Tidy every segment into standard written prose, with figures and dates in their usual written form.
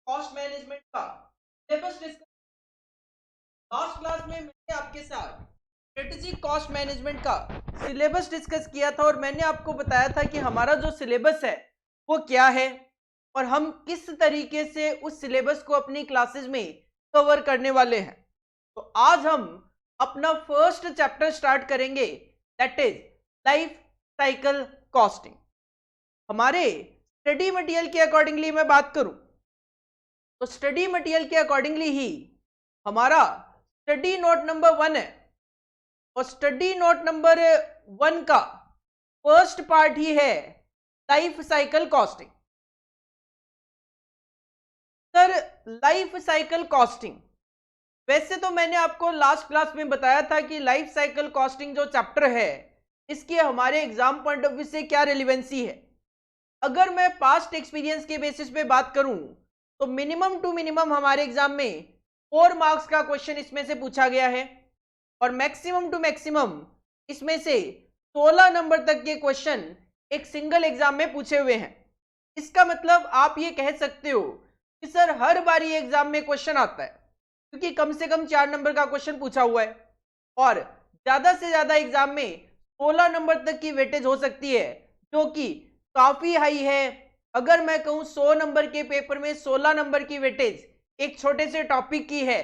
Cost management का syllabus discuss. Last class में मैंने आपके साथ स्ट्रेटेजिक कॉस्ट मैनेजमेंट का सिलेबस डिस्कस किया था और मैंने आपको बताया था कि हमारा जो सिलेबस है वो क्या है और हम किस तरीके से उस सिलेबस को अपनी क्लासेस में कवर करने वाले हैं। तो आज हम अपना फर्स्ट चैप्टर स्टार्ट करेंगे, that is life cycle costing. हमारे स्टडी मटेरियल के अकॉर्डिंगली मैं बात करूं तो स्टडी मटेरियल के अकॉर्डिंगली ही हमारा स्टडी नोट नंबर 1 है और स्टडी नोट नंबर 1 का फर्स्ट पार्ट ही है life cycle costing. Sir, life cycle costing, वैसे तो मैंने आपको लास्ट क्लास में बताया था कि लाइफ साइकिल कॉस्टिंग जो चैप्टर है इसकी हमारे एग्जाम पॉइंट ऑफ व्यू से क्या रिलेवेंसी है। अगर मैं पास्ट एक्सपीरियंस के बेसिस पे बात करूं तो मिनिमम टू मिनिमम हमारे एग्जाम में 4 मार्क्स का क्वेश्चन इसमें से पूछा गया है और मैक्सिमम टू मैक्सिमम इसमें से 16 नंबर तक के क्वेश्चन एक सिंगल एग्जाम में पूछे हुए हैं। इसका मतलब आप ये कह सकते हो कि सर हर बार ये एग्जाम में क्वेश्चन आता है क्योंकि कम से कम 4 नंबर का क्वेश्चन पूछा हुआ है और ज्यादा से ज्यादा एग्जाम में 16 नंबर तक की वेटेज हो सकती है जो कि काफी हाई है। अगर मैं कहूं 100 नंबर के पेपर में 16 नंबर की वेटेज एक छोटे से टॉपिक की है,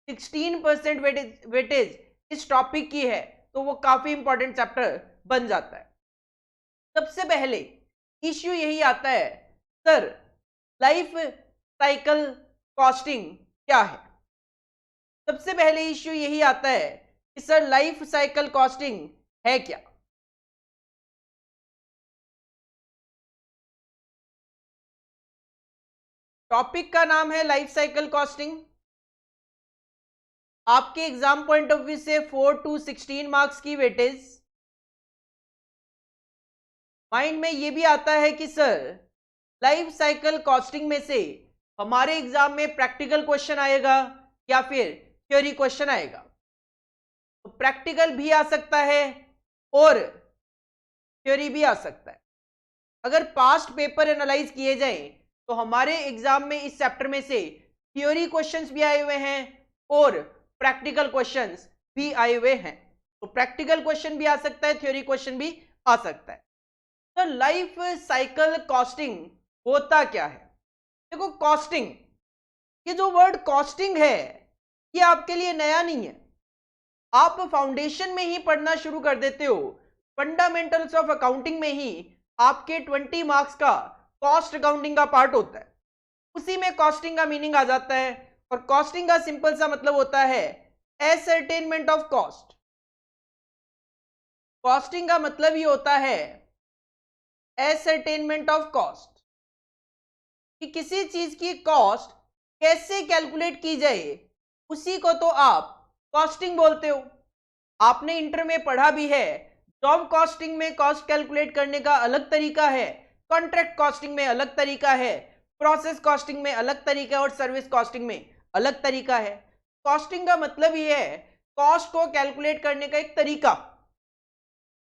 16% वेटेज इस टॉपिक की है, तो वो काफी इंपॉर्टेंट चैप्टर बन जाता है। सबसे पहले इश्यू यही आता है, सर लाइफ साइकिल कॉस्टिंग क्या है। सबसे पहले इश्यू यही आता है कि सर लाइफ साइकिल कॉस्टिंग है क्या। टॉपिक का नाम है लाइफ साइकिल कॉस्टिंग। आपके एग्जाम पॉइंट ऑफ व्यू से 4 to 16 मार्क्स की वेटेज। माइंड में ये भी आता है कि सर लाइफ साइकिल कॉस्टिंग में से हमारे एग्जाम में प्रैक्टिकल क्वेश्चन आएगा या फिर थ्योरी क्वेश्चन आएगा। तो प्रैक्टिकल भी आ सकता है और थ्योरी भी आ सकता है। अगर पास्ट पेपर एनालाइज किए जाए तो हमारे एग्जाम में इस चैप्टर में से थ्योरी क्वेश्चंस भी आए हुए हैं और प्रैक्टिकल क्वेश्चंस भी आए हुए हैं। तो प्रैक्टिकल क्वेश्चन भी आ सकता है, थ्योरी क्वेश्चन भी आ सकता है। तो लाइफ साइकिल कॉस्टिंग होता क्या है। देखो, कॉस्टिंग, ये जो वर्ड कॉस्टिंग है ये आपके लिए नया नहीं है। आप फाउंडेशन में ही पढ़ना शुरू कर देते हो, फंडामेंटल्स ऑफ अकाउंटिंग में ही आपके 20 मार्क्स का कॉस्ट अकाउंटिंग का पार्ट होता है। उसी में कॉस्टिंग का मीनिंग आ जाता है और कॉस्टिंग का सिंपल सा मतलब होता है एसर्टेनमेंट ऑफ कॉस्ट। कॉस्टिंग का मतलब ही होता है एसर्टेनमेंट ऑफ कॉस्ट, कि किसी चीज की कॉस्ट कैसे कैलकुलेट की जाए उसी को तो आप कॉस्टिंग बोलते हो। आपने इंटर में पढ़ा भी है, जॉब कॉस्टिंग में कॉस्ट कैलकुलेट करने का अलग तरीका है, कॉन्ट्रैक्ट कॉस्टिंग में अलग तरीका है, प्रोसेस कॉस्टिंग में अलग तरीका है और सर्विस कॉस्टिंग में अलग तरीका है। कॉस्टिंग का मतलब ही है कॉस्ट को कैलकुलेट करने का एक तरीका।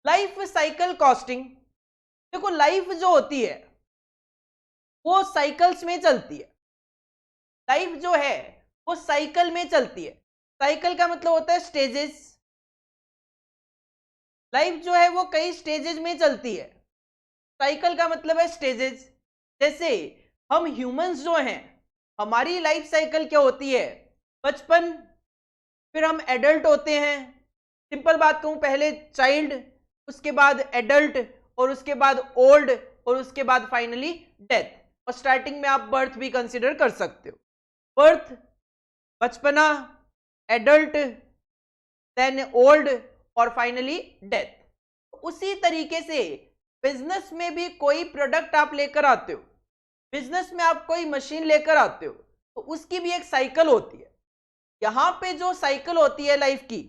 लाइफ साइकिल कॉस्टिंग, देखो लाइफ जो होती है वो साइकिल्स में चलती है। लाइफ जो है वो साइकिल में चलती है। साइकिल का मतलब होता है स्टेजेस। लाइफ जो है वो कई स्टेजेस में चलती है। साइकिल का मतलब है स्टेजेस। जैसे हम ह्यूमंस जो हैं, हमारी लाइफ साइकिल क्या होती है, बचपन, फिर हम एडल्ट होते हैं, सिंपल बात कहूं पहले चाइल्ड, उसके बाद एडल्ट और उसके बाद ओल्ड और उसके बाद फाइनली डेथ। और स्टार्टिंग में आप बर्थ भी कंसिडर कर सकते हो। बर्थ, बचपना, एडल्ट, देन ओल्ड और फाइनली डेथ। उसी तरीके से बिजनेस में भी कोई प्रोडक्ट आप लेकर आते हो, बिजनेस में आप कोई मशीन लेकर आते हो तो उसकी भी एक साइकिल होती है। यहां पे जो साइकिल होती है लाइफ की,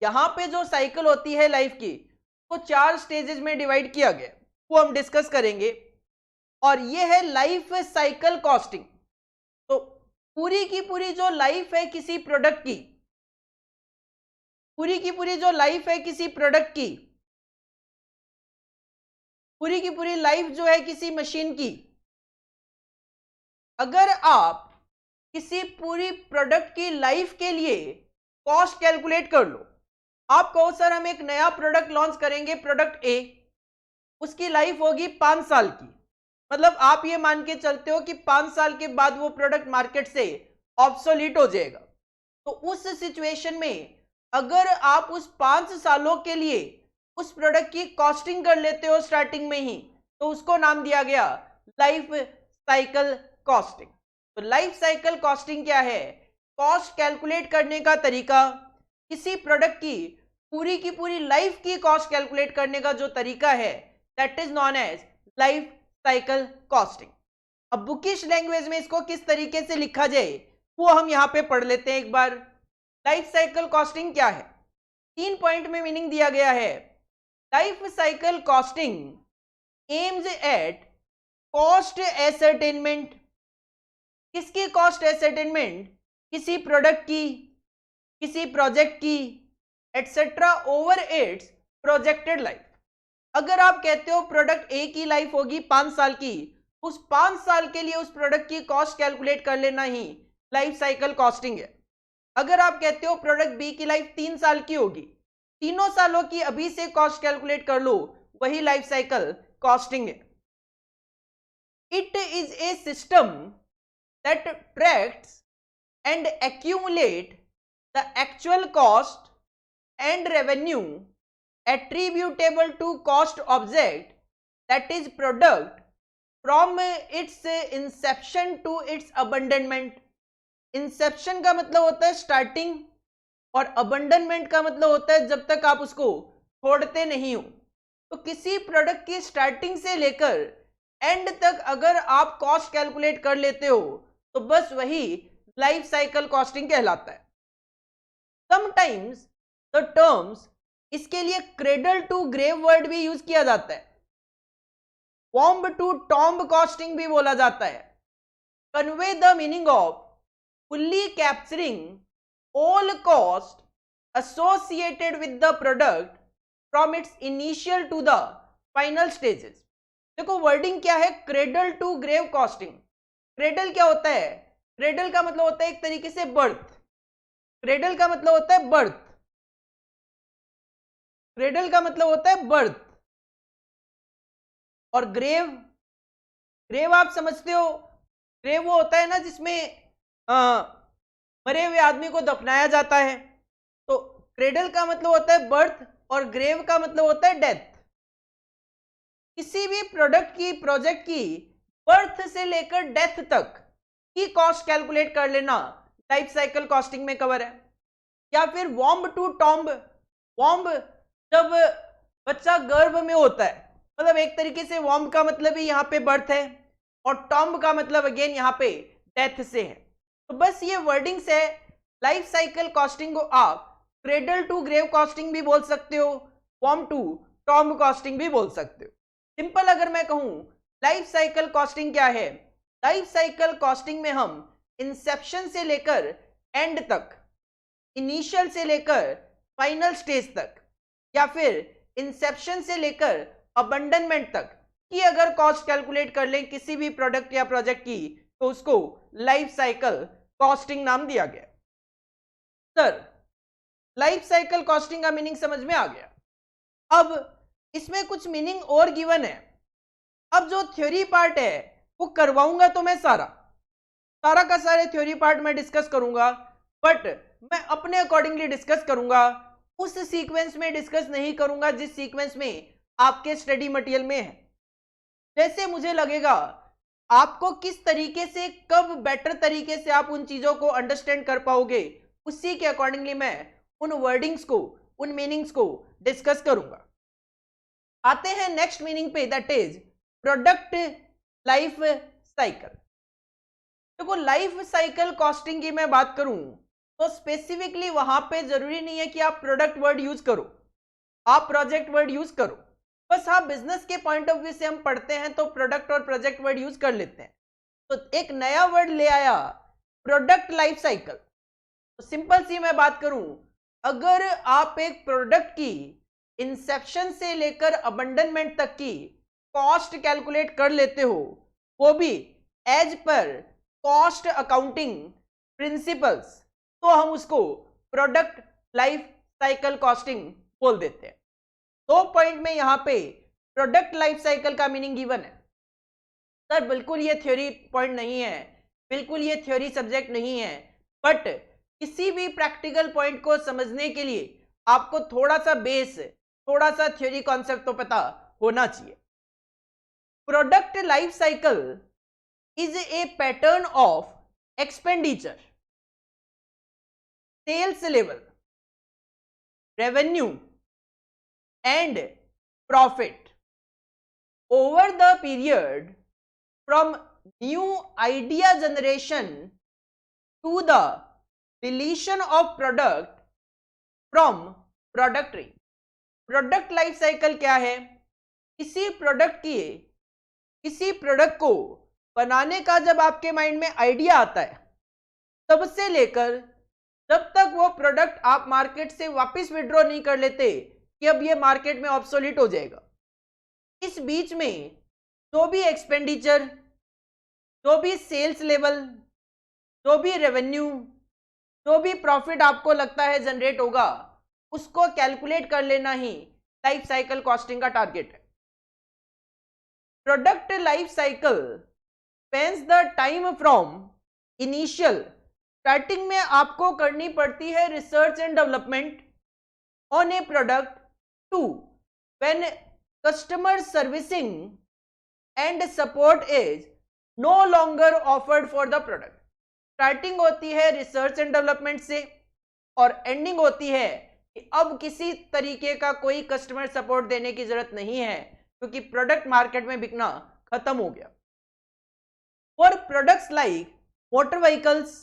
यहां पे जो साइकिल होती है लाइफ की, तो 4 स्टेजेस में डिवाइड किया गया, वो हम डिस्कस करेंगे और ये है लाइफ साइकिल कॉस्टिंग। तो पूरी की पूरी जो लाइफ है किसी प्रोडक्ट की, पूरी की पूरी जो लाइफ है किसी प्रोडक्ट की, पूरी की पूरी लाइफ जो है किसी मशीन की, अगर आप किसी पूरी प्रोडक्ट की लाइफ के लिए कॉस्ट कैलकुलेट कर लो, आप कहो सर हम एक नया प्रोडक्ट लॉन्च करेंगे, प्रोडक्ट ए, उसकी लाइफ होगी 5 साल की, मतलब आप ये मान के चलते हो कि 5 साल के बाद वो प्रोडक्ट मार्केट से ऑब्सोलीट हो जाएगा। तो उस सिचुएशन में अगर आप उस 5 सालों के लिए उस प्रोडक्ट की कॉस्टिंग कर लेते हो स्टार्टिंग में ही, तो उसको नाम दिया गया लाइफ साइकिल कॉस्टिंग। तो लाइफ साइकिल कॉस्टिंग क्या है? कॉस्ट कैलकुलेट करने का तरीका, किसी प्रोडक्ट की पूरी लाइफ की कॉस्ट कैलकुलेट करने का जो तरीका है, that is known as life cycle costing. अब बुकिश लैंग्वेज में इसको किस तरीके से लिखा जाए वो हम यहां पे पढ़ लेते हैं एक बार। लाइफ साइकिल कॉस्टिंग क्या है? 3 पॉइंट में मीनिंग दिया गया है। Life cycle costing aims at cost ascertainment. किसकी कॉस्ट एसर्टेनमेंट? किसी प्रोडक्ट की, किसी प्रोजेक्ट की, etcetera over its projected life. अगर आप कहते हो प्रोडक्ट ए की लाइफ होगी 5 साल की, उस 5 साल के लिए उस प्रोडक्ट की कॉस्ट कैलकुलेट कर लेना ही लाइफ साइकिल कॉस्टिंग है। अगर आप कहते हो प्रोडक्ट बी की लाइफ 3 साल की होगी, तीनों सालों की अभी से कॉस्ट कैलकुलेट कर लो, वही लाइफ साइकिल कॉस्टिंग है। It is a system that tracks and accumulate the actual cost and revenue attributable to cost object, that is product, from its inception to its abandonment। Inception का मतलब होता है starting और अबंडनमेंट का मतलब होता है जब तक आप उसको छोड़ते नहीं हो। तो किसी प्रोडक्ट की स्टार्टिंग से लेकर एंड तक अगर आप कॉस्ट कैलकुलेट कर लेते हो तो बस वही लाइफ साइकिल कॉस्टिंग कहलाता है। समटाइम्स द टर्म्स, इसके लिए क्रेडल टू ग्रेव वर्ड भी यूज किया जाता है, वॉम्ब टू टॉम्ब कॉस्टिंग भी बोला जाता है। Convey the meaning of fully capturing all cost associated with the product from its initial to the final stages. देखो वर्डिंग क्या है, cradle to grave costing. Cradle क्या होता है? क्रेडल का मतलब होता है एक तरीके से बर्थ। क्रेडल का मतलब होता है बर्थ। क्रेडल का मतलब होता है बर्थ। और ग्रेव, ग्रेव आप समझते हो, ग्रेव वो होता है ना जिसमें मरे हुए आदमी को दफनाया जाता है। तो क्रेडल का मतलब होता है बर्थ और ग्रेव का मतलब होता है डेथ। किसी भी प्रोडक्ट की, प्रोजेक्ट की बर्थ से लेकर डेथ तक की कॉस्ट कैलकुलेट कर लेना लाइफ साइकिल कॉस्टिंग में कवर है। या फिर वॉम्ब टू टॉम्ब। वॉम्ब जब बच्चा गर्भ में होता है, मतलब एक तरीके से वॉम्ब का मतलब ही यहाँ पे बर्थ है और टॉम्ब का मतलब अगेन यहाँ पे डेथ से है। तो बस ये वर्डिंग्स है। लाइफ साइकिल कॉस्टिंग को आप क्रेडल टू ग्रेव कॉस्टिंग भी बोल सकते हो, वॉम्ब टू टॉम्ब कॉस्टिंग भी बोल सकते हो। सिंपल अगर मैं कहूं लाइफ साइकिल कॉस्टिंग क्या है, लाइफ साइकिल कॉस्टिंग में हम इंसेप्शन से लेकर एंड तक, इनिशियल से लेकर फाइनल स्टेज तक, या फिर इंसेप्शन से लेकर अबंडनमेंट तक की अगर कॉस्ट कैलकुलेट कर लें किसी भी प्रोडक्ट या प्रोजेक्ट की, तो उसको लाइफ साइकिल कॉस्टिंग नाम दिया गया। सर लाइफ साइकिल कॉस्टिंग का मीनिंग समझ में आ गया। अब इसमें कुछ मीनिंग और गिवन है। अब जो थ्योरी पार्ट है वो करवाऊंगा तो मैं सारा का सारे थ्योरी पार्ट में डिस्कस करूंगा, बट मैं अपने अकॉर्डिंगली डिस्कस करूंगा, उस सीक्वेंस में डिस्कस नहीं करूंगा जिस सीक्वेंस में आपके स्टडी मटेरियल में है। जैसे मुझे लगेगा आपको किस तरीके से, कब बेटर तरीके से आप उन चीजों को अंडरस्टैंड कर पाओगे, उसी के अकॉर्डिंगली मैं उन वर्डिंग्स को, उन मीनिंग्स को डिस्कस करूंगा। आते हैं नेक्स्ट मीनिंग पे, that is product life cycle. देखो लाइफ साइकिल कॉस्टिंग की मैं बात करूं तो स्पेसिफिकली वहां पे जरूरी नहीं है कि आप प्रोडक्ट वर्ड यूज करो, आप प्रोजेक्ट वर्ड यूज करो। बस हाँ बिजनेस के पॉइंट ऑफ व्यू से हम पढ़ते हैं तो प्रोडक्ट और प्रोजेक्ट वर्ड यूज कर लेते हैं। तो एक नया वर्ड ले आया, प्रोडक्ट लाइफ साइकिल। तो सिंपल सी मैं बात करूं, अगर आप एक प्रोडक्ट की इंसेप्शन से लेकर अबंडनमेंट तक की कॉस्ट कैलकुलेट कर लेते हो, वो भी as per cost accounting principles, तो हम उसको प्रोडक्ट लाइफ साइकिल कॉस्टिंग बोल देते हैं। 2 पॉइंट में यहां पे प्रोडक्ट लाइफ साइकिल का मीनिंग गिवन है। सर बिल्कुल ये थ्योरी पॉइंट नहीं है, बिल्कुल ये थ्योरी सब्जेक्ट नहीं है, बट किसी भी प्रैक्टिकल पॉइंट को समझने के लिए आपको थोड़ा सा बेस, थोड़ा सा थ्योरी कॉन्सेप्ट तो पता होना चाहिए। Product life cycle is a pattern of expenditure, sales level, revenue and profit over the period from new idea generation to the deletion of product from product range। Product life cycle क्या है? किसी product को बनाने का जब आपके mind में idea आता है, तब से लेकर जब तक वो प्रोडक्ट आप मार्केट से वापस विड्रॉ नहीं कर लेते कि अब ये मार्केट में ऑब्सोलीट हो जाएगा, इस बीच में जो भी एक्सपेंडिचर, जो भी सेल्स लेवल, जो भी रेवेन्यू, जो भी प्रॉफिट आपको लगता है जनरेट होगा, उसको कैलकुलेट कर लेना ही लाइफ साइकिल कॉस्टिंग का टारगेट है। Product life cycle spans the time from initial, starting में आपको करनी पड़ती है research and development on a product, to when customer servicing and support is no longer offered for the product. Starting होती है research and development से और ending होती है कि अब किसी तरीके का कोई कस्टमर सपोर्ट देने की जरूरत नहीं है क्योंकि प्रोडक्ट मार्केट में बिकना खत्म हो गया। For products like motor vehicles,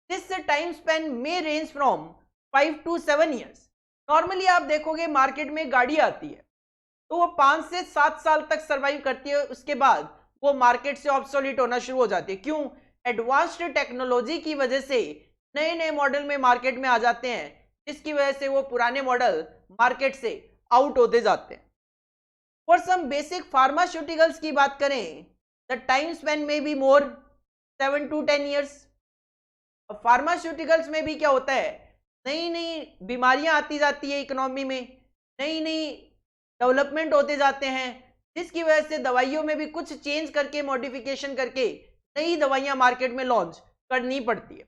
this time Spain may range from 5 to 7 years। Normally आप देखोगे मार्केट में गाड़ी आती है तो वो 5 से 7 साल तक सरवाइव करती है, उसके बाद वो मार्केट से ऑब्सोलीट होना शुरू हो जाती है। क्यों? एडवांस्ड टेक्नोलॉजी की वजह से नए नए मॉडल में मार्केट में आ जाते हैं, जिसकी वजह से वो पुराने मॉडल मार्केट से आउट होते जाते हैं। फॉर सम बेसिक फार्मास्यूटिकल्स की बात करें, द टाइम स्पेन में be more 7 to 10 years। Pharmaceuticals में भी क्या होता है, नई नई बीमारियां आती जाती है इकोनॉमी में, नई नई डेवलपमेंट होते जाते हैं, जिसकी वजह से दवाइयों में भी कुछ चेंज करके, मॉडिफिकेशन करके नई दवाइयां मार्केट में लॉन्च करनी पड़ती है।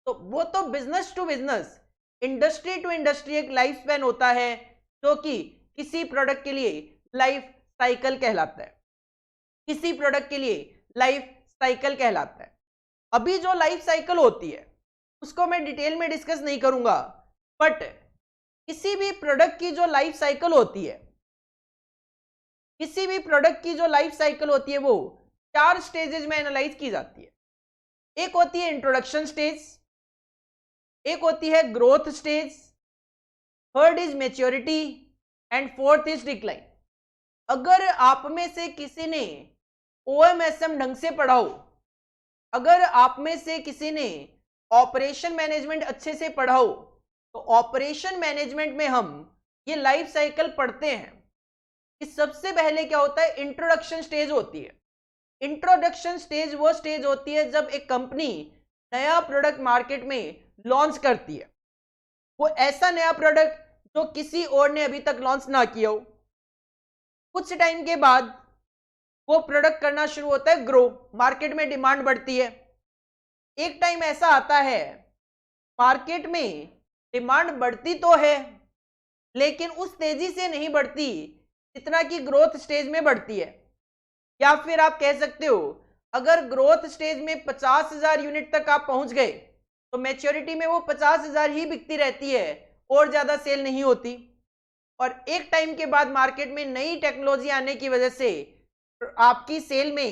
तो वो तो business to business, industry to industry एक लाइफ स्पैन होता है जो कि किसी प्रोडक्ट के लिए लाइफ साइकिल कहलाता है, किसी प्रोडक्ट के लिए लाइफ साइकिल कहलाता है। अभी जो लाइफ साइकिल होती है उसको मैं डिटेल में डिस्कस नहीं करूंगा, बट किसी भी प्रोडक्ट की जो लाइफ साइकिल होती है, किसी भी प्रोडक्ट की जो लाइफ साइकिल होती है वो 4 स्टेजेस में एनालाइज की जाती है। एक होती है इंट्रोडक्शन स्टेज, एक होती है growth stage, third is maturity and fourth is decline. अगर आप में से किसी ने OMSM ढंग से पढ़ा हो, अगर आप में से किसी ने ऑपरेशन मैनेजमेंट अच्छे से पढ़ा हो, तो ऑपरेशन मैनेजमेंट में हम ये लाइफ साइकिल पढ़ते हैं कि सबसे पहले क्या होता है, इंट्रोडक्शन स्टेज होती है। इंट्रोडक्शन स्टेज वो स्टेज होती है जब एक कंपनी नया प्रोडक्ट मार्केट में लॉन्च करती है, वो ऐसा नया प्रोडक्ट जो किसी और ने अभी तक लॉन्च ना किया हो। कुछ टाइम के बाद वो प्रोडक्ट करना शुरू होता है ग्रो, मार्केट में डिमांड बढ़ती है। एक टाइम ऐसा आता है मार्केट में डिमांड बढ़ती तो है लेकिन उस तेजी से नहीं बढ़ती जितना कि ग्रोथ स्टेज में बढ़ती है। या फिर आप कह सकते हो अगर ग्रोथ स्टेज में 50,000 यूनिट तक आप पहुंच गए तो मैच्योरिटी में वो 50,000 ही बिकती रहती है और ज्यादा सेल नहीं होती। और एक टाइम के बाद मार्केट में नई टेक्नोलॉजी आने की वजह से आपकी सेल में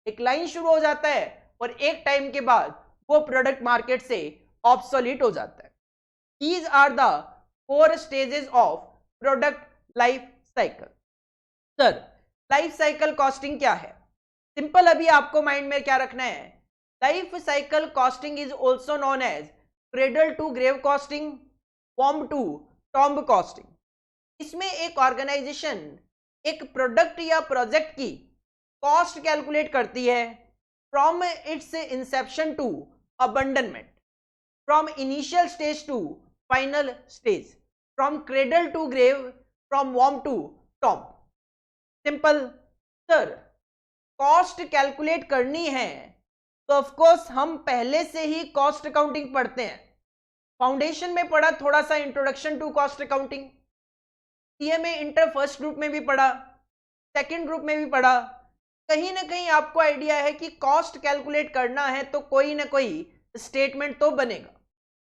डिक्लाइन शुरू हो जाता है और एक टाइम के बाद वो प्रोडक्ट मार्केट से ऑब्सोलीट हो जाता है। These are the 4 stages of product life cycle। Sir life cycle costing क्या है? सिंपल, अभी आपको माइंड में क्या रखना है, life cycle costing is also known as cradle to grave costing, form to tomb costing. इसमें एक ऑर्गेनाइजेशन एक प्रोडक्ट या प्रोजेक्ट की कॉस्ट कैलकुलेट करती है, from its inception to abandonment, from initial stage to final stage, from cradle to grave, from वॉर्म to tomb. Simple. Sir cost calculate करनी है तो ऑफ कोर्स हम पहले से ही कॉस्ट अकाउंटिंग पढ़ते हैं, फाउंडेशन में पढ़ा, थोड़ा सा introduction to cost accounting, CMA inter first group में भी पढ़ा, सेकंड ग्रुप में भी पढ़ा। कहीं ना कहीं आपको आइडिया है कि कॉस्ट कैलकुलेट करना है तो कोई ना कोई स्टेटमेंट तो बनेगा।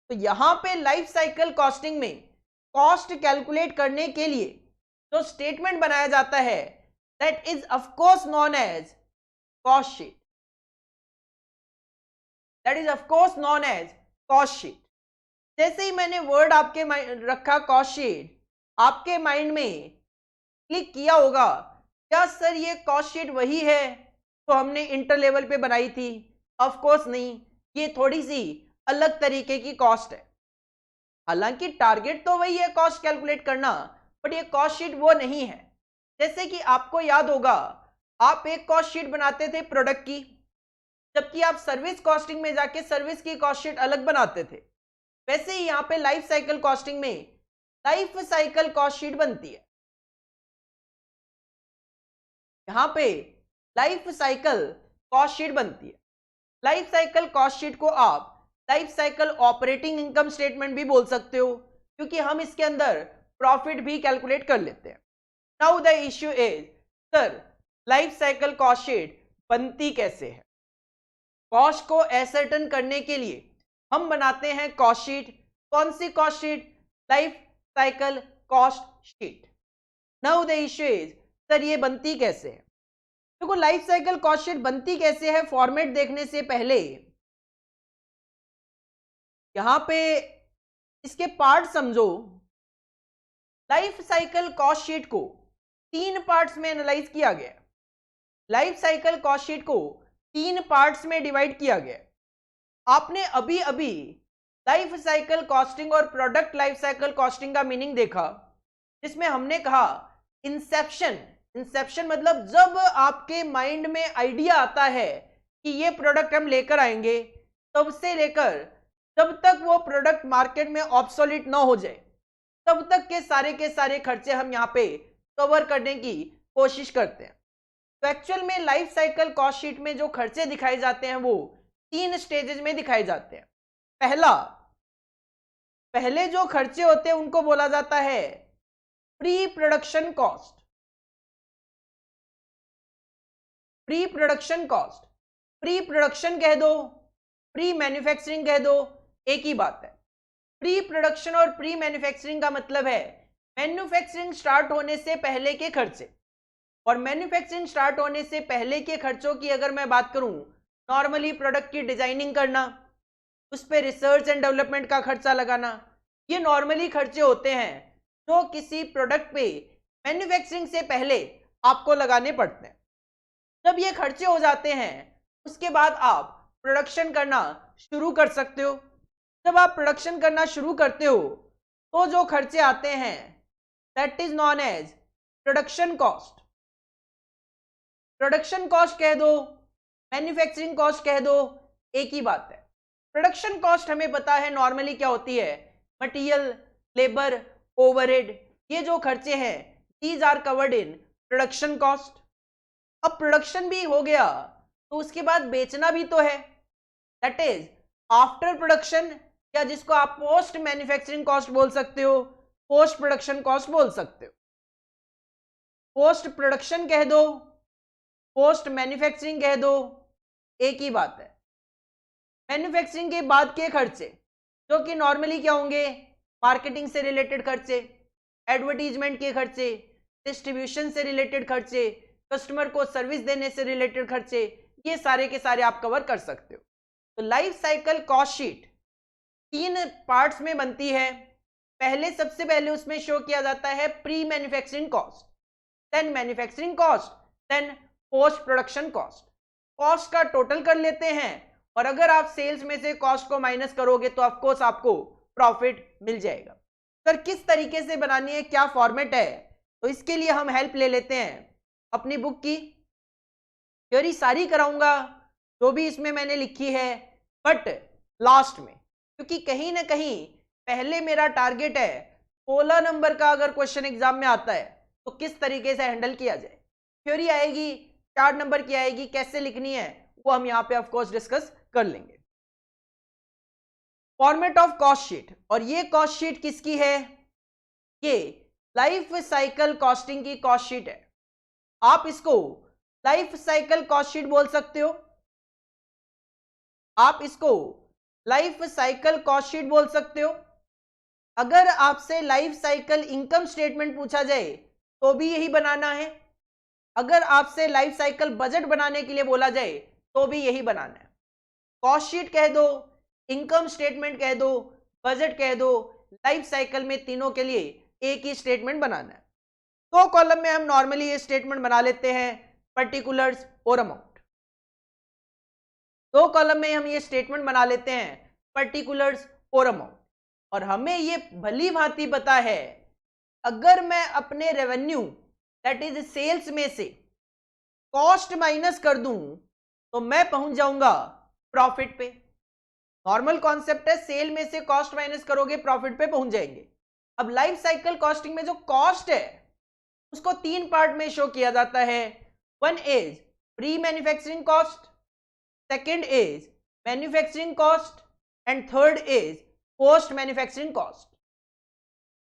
तो यहां पे लाइफ साइकिल कॉस्टिंग में कॉस्ट कैलकुलेट करने के लिए जो स्टेटमेंट बनाया जाता है that is of course known as cost sheet, that is of course known as cost sheet. जैसे ही मैंने वर्ड आपके रखा कॉस्ट शीट, आपके माइंड में क्लिक किया होगा क्या सर ये कॉस्ट शीट वही है तो हमने इंटर लेवल पे बनाई थी? ऑफ कोर्स नहीं, ये थोड़ी सी अलग तरीके की कॉस्ट है। हालांकि टारगेट तो वही है कॉस्ट कैलकुलेट करना, बट ये कॉस्ट शीट वो नहीं है। जैसे कि आपको याद होगा आप एक कॉस्ट शीट बनाते थे प्रोडक्ट की, जबकि आप सर्विस कॉस्टिंग में जाके सर्विस की कॉस्ट शीट अलग बनाते थे। वैसे ही यहाँ पे लाइफ साइकिल कॉस्टिंग में लाइफ साइकिल कॉस्ट शीट बनती है। यहाँ पे लाइफ साइकिल कॉस्ट शीट बनती है। लाइफ साइकिल कॉस्ट शीट को आप life cycle operating income statement भी बोल सकते हो, क्योंकि हम इसके अंदर प्रॉफिट भी कैलकुलेट कर लेते हैं। Now the issue is sir life cycle cost sheet बनती कैसे है? कॉस्ट को एसर्टन करने के लिए हम बनाते हैं कॉस्ट शीट। कौन सी cost sheet? Life cycle cost sheet. Now the issue is sir ये बनती कैसे है? देखो लाइफ साइकिल कॉस्ट शीट बनती कैसे है, फॉर्मेट देखने से पहले यहां पे इसके पार्ट समझो। लाइफ साइकिल कॉस्ट शीट को 3 पार्ट्स में एनालाइज किया गया। लाइफ साइकिल कॉस्ट शीट को 3 पार्ट्स में डिवाइड किया गया। आपने अभी अभी लाइफ साइकिल कॉस्टिंग और प्रोडक्ट लाइफ साइकिल कॉस्टिंग का मीनिंग देखा, जिसमें हमने कहा इंसेप्शन। इंसेप्शन मतलब जब आपके माइंड में आइडिया आता है कि ये प्रोडक्ट हम लेकर आएंगे, तब से लेकर जब तक वो प्रोडक्ट मार्केट में ऑब्सोलीट ना हो जाए, तब तक के सारे खर्चे हम यहाँ पे कवर करने की कोशिश करते हैं। तो एक्चुअल में लाइफ साइकिल कॉस्ट शीट में जो खर्चे दिखाए जाते हैं वो 3 स्टेजेस में दिखाए जाते हैं। पहले जो खर्चे होते हैं उनको बोला जाता है pre production cost. Pre production cost, pre production कह दो, प्री मैन्युफैक्चरिंग कह दो, एक ही बात है। प्री प्रोडक्शन और प्री मैन्युफैक्चरिंग का मतलब है मैन्युफैक्चरिंग स्टार्ट होने से पहले के खर्चे। और मैन्युफैक्चरिंग स्टार्ट होने से पहले के खर्चों की अगर मैं बात करूं, नॉर्मली प्रोडक्ट की डिजाइनिंग करना, उस पर रिसर्च एंड डेवलपमेंट का खर्चा लगाना, ये नॉर्मली खर्चे होते हैं जो किसी प्रोडक्ट पे मैन्युफैक्चरिंग से पहले आपको लगाने पड़ते हैं। जब ये खर्चे हो जाते हैं उसके बाद आप प्रोडक्शन करना शुरू कर सकते हो। जब आप प्रोडक्शन करना शुरू करते हो तो जो खर्चे आते हैं that is known as production cost. Production cost कह दो, मैन्युफैक्चरिंग कॉस्ट कह दो, एक ही बात है। प्रोडक्शन कॉस्ट हमें पता है नॉर्मली क्या होती है, मटेरियल, लेबर, ओवरहेड, ये जो खर्चे हैं these are covered in production cost. अब प्रोडक्शन भी हो गया तो उसके बाद बेचना भी तो है, दैट इज आफ्टर प्रोडक्शन, या जिसको आप पोस्ट मैन्युफैक्चरिंग कॉस्ट बोल सकते हो, पोस्ट प्रोडक्शन कॉस्ट बोल सकते हो। पोस्ट प्रोडक्शन कह दो, पोस्ट मैन्युफैक्चरिंग कह दो, एक ही बात है। मैन्युफैक्चरिंग के बाद के खर्चे जो कि नॉर्मली क्या होंगे, मार्केटिंग से रिलेटेड खर्चे, एडवर्टीजमेंट के खर्चे, डिस्ट्रीब्यूशन से रिलेटेड खर्चे, कस्टमर को सर्विस देने से रिलेटेड खर्चे, ये सारे के सारे आप कवर कर सकते हो। तो life cycle cost sheet 3 parts में बनती है। सबसे पहले उसमें शो किया जाता है pre manufacturing cost, then manufacturing cost, then post production cost. Cost का टोटल कर लेते हैं और अगर आप सेल्स में से कॉस्ट को माइनस करोगे तो ऑफ कोर्स आपको प्रॉफिट मिल जाएगा। सर किस तरीके से बनानी है, क्या फॉर्मेट है, तो इसके लिए हम हेल्प ले लेते हैं अपनी बुक की। थ्योरी सारी कराऊंगा जो भी इसमें मैंने लिखी है, बट लास्ट में, क्योंकि कहीं ना कहीं पहले मेरा टारगेट है 16 नंबर का अगर क्वेश्चन एग्जाम में आता है तो किस तरीके से हैंडल किया जाए। थ्योरी आएगी, 4 नंबर की आएगी, कैसे लिखनी है वो हम यहाँ पे ऑफ कोर्स डिस्कस कर लेंगे। फॉर्मेट ऑफ कॉस्ट शीट, और ये कॉस्ट शीट किसकी है? ये लाइफ साइकिल कॉस्टिंग की कॉस्ट शीट है। आप इसको लाइफ साइकिल कॉस्ट शीट बोल सकते हो, आप इसको लाइफ साइकिल कॉस्ट शीट बोल सकते हो। अगर आपसे लाइफ साइकिल इनकम स्टेटमेंट पूछा जाए तो भी यही बनाना है। अगर आपसे लाइफ साइकिल बजट बनाने के लिए बोला जाए तो भी यही बनाना है। कॉस्ट शीट कह दो, इनकम स्टेटमेंट कह दो, बजट कह दो, लाइफ साइकिल में तीनों के लिए एक ही स्टेटमेंट बनाना है। तो कॉलम में हम नॉर्मली ये स्टेटमेंट बना लेते हैं, पर्टिकुलर्स और अमाउंट। दो कॉलम में हम ये स्टेटमेंट बना लेते हैं, पर्टिकुलर्स और अमाउंट। और हमें ये भली भांति पता है, अगर मैं अपने रेवेन्यू दैट इज सेल्स में से कॉस्ट माइनस कर दूं तो मैं पहुंच जाऊंगा प्रॉफिट पे। नॉर्मल कॉन्सेप्ट है, सेल में से कॉस्ट माइनस करोगे प्रॉफिट पे पहुंच जाएंगे। अब लाइफ साइकिल कॉस्टिंग में जो कॉस्ट है उसको 3 पार्ट में शो किया जाता है। One is pre manufacturing cost, second is manufacturing cost, and third is post manufacturing cost.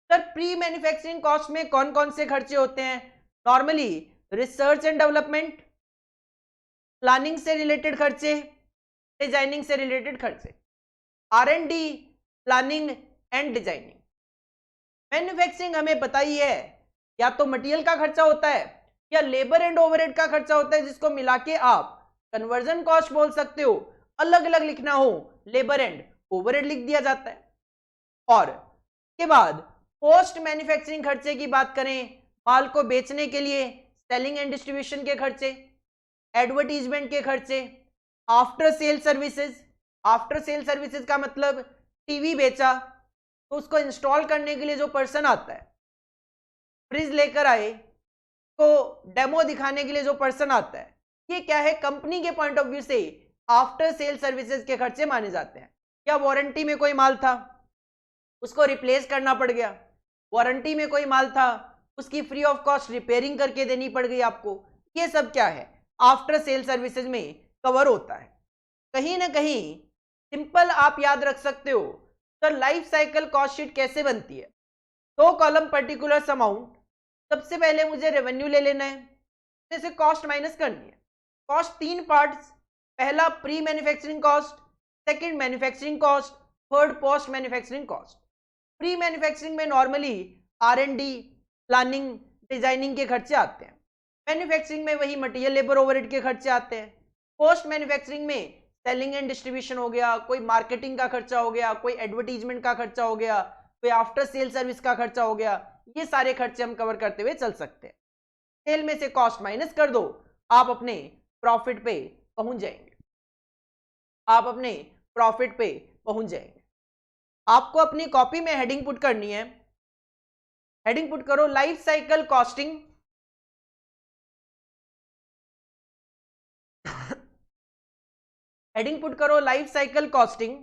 Sir pre manufacturing cost में कौन कौन से खर्चे होते हैं? Normally research and development, planning से रिलेटेड खर्चे, डिजाइनिंग से रिलेटेड खर्चे, R&D, planning and designing. Manufacturing हमें पता ही है, या तो मटेरियल का खर्चा होता है या लेबर एंड ओवरहेड का खर्चा होता है, जिसको मिला के आप कन्वर्जन कॉस्ट बोल सकते हो। अलग अलग लिखना हो, लेबर एंड ओवरहेड लिख दिया जाता है। और के बाद पोस्ट मैन्युफैक्चरिंग खर्चे की बात करें, माल को बेचने के लिए सेलिंग एंड डिस्ट्रीब्यूशन के खर्चे, एडवर्टीजमेंट के खर्चे, after sale services. After sale services का मतलब टीवी बेचा तो उसको इंस्टॉल करने के लिए जो पर्सन आता है, फ्रिज लेकर आए तो डेमो दिखाने के लिए जो पर्सन आता है, ये क्या है, कंपनी के पॉइंट ऑफ व्यू से आफ्टर सेल सर्विसेज के खर्चे माने जाते हैं। या वारंटी में कोई माल था उसको रिप्लेस करना पड़ गया, वारंटी में कोई माल था उसकी फ्री ऑफ कॉस्ट रिपेयरिंग करके देनी पड़ गई आपको, ये सब क्या है, आफ्टर सेल सर्विसेज में कवर होता है। कहीं ना कहीं सिंपल आप याद रख सकते हो। तो लाइफ साइकिल कॉस्ट शीट कैसे बनती है? दो कॉलम पर्टिकुलर अमाउंट, सबसे पहले मुझे रेवेन्यू ले लेना है, जैसे कॉस्ट माइनस करनी है। कॉस्ट 3 पार्ट्स, पहला pre manufacturing cost, second manufacturing cost, third post manufacturing cost. Pre manufacturing में नॉर्मली R&D, प्लानिंग, डिजाइनिंग के खर्चे आते हैं। मैन्युफैक्चरिंग में वही मटेरियल लेबर ओवरहेड के खर्चे आते हैं। पोस्ट मैन्युफैक्चरिंग में सेलिंग एंड डिस्ट्रीब्यूशन हो गया, कोई मार्केटिंग का खर्चा हो गया, कोई एडवर्टीजमेंट का खर्चा हो गया, कोई आफ्टर सेल सर्विस का खर्चा हो गया, ये सारे खर्चे हम कवर करते हुए चल सकते हैं। सेल में से कॉस्ट माइनस कर दो, आप अपने प्रॉफिट पे पहुंच जाएंगे, आप अपने प्रॉफिट पे पहुंच जाएंगे। आपको अपनी कॉपी में हेडिंग पुट करनी है, हेडिंग पुट करो life cycle costing. Heading put करो लाइफ साइकिल कॉस्टिंग।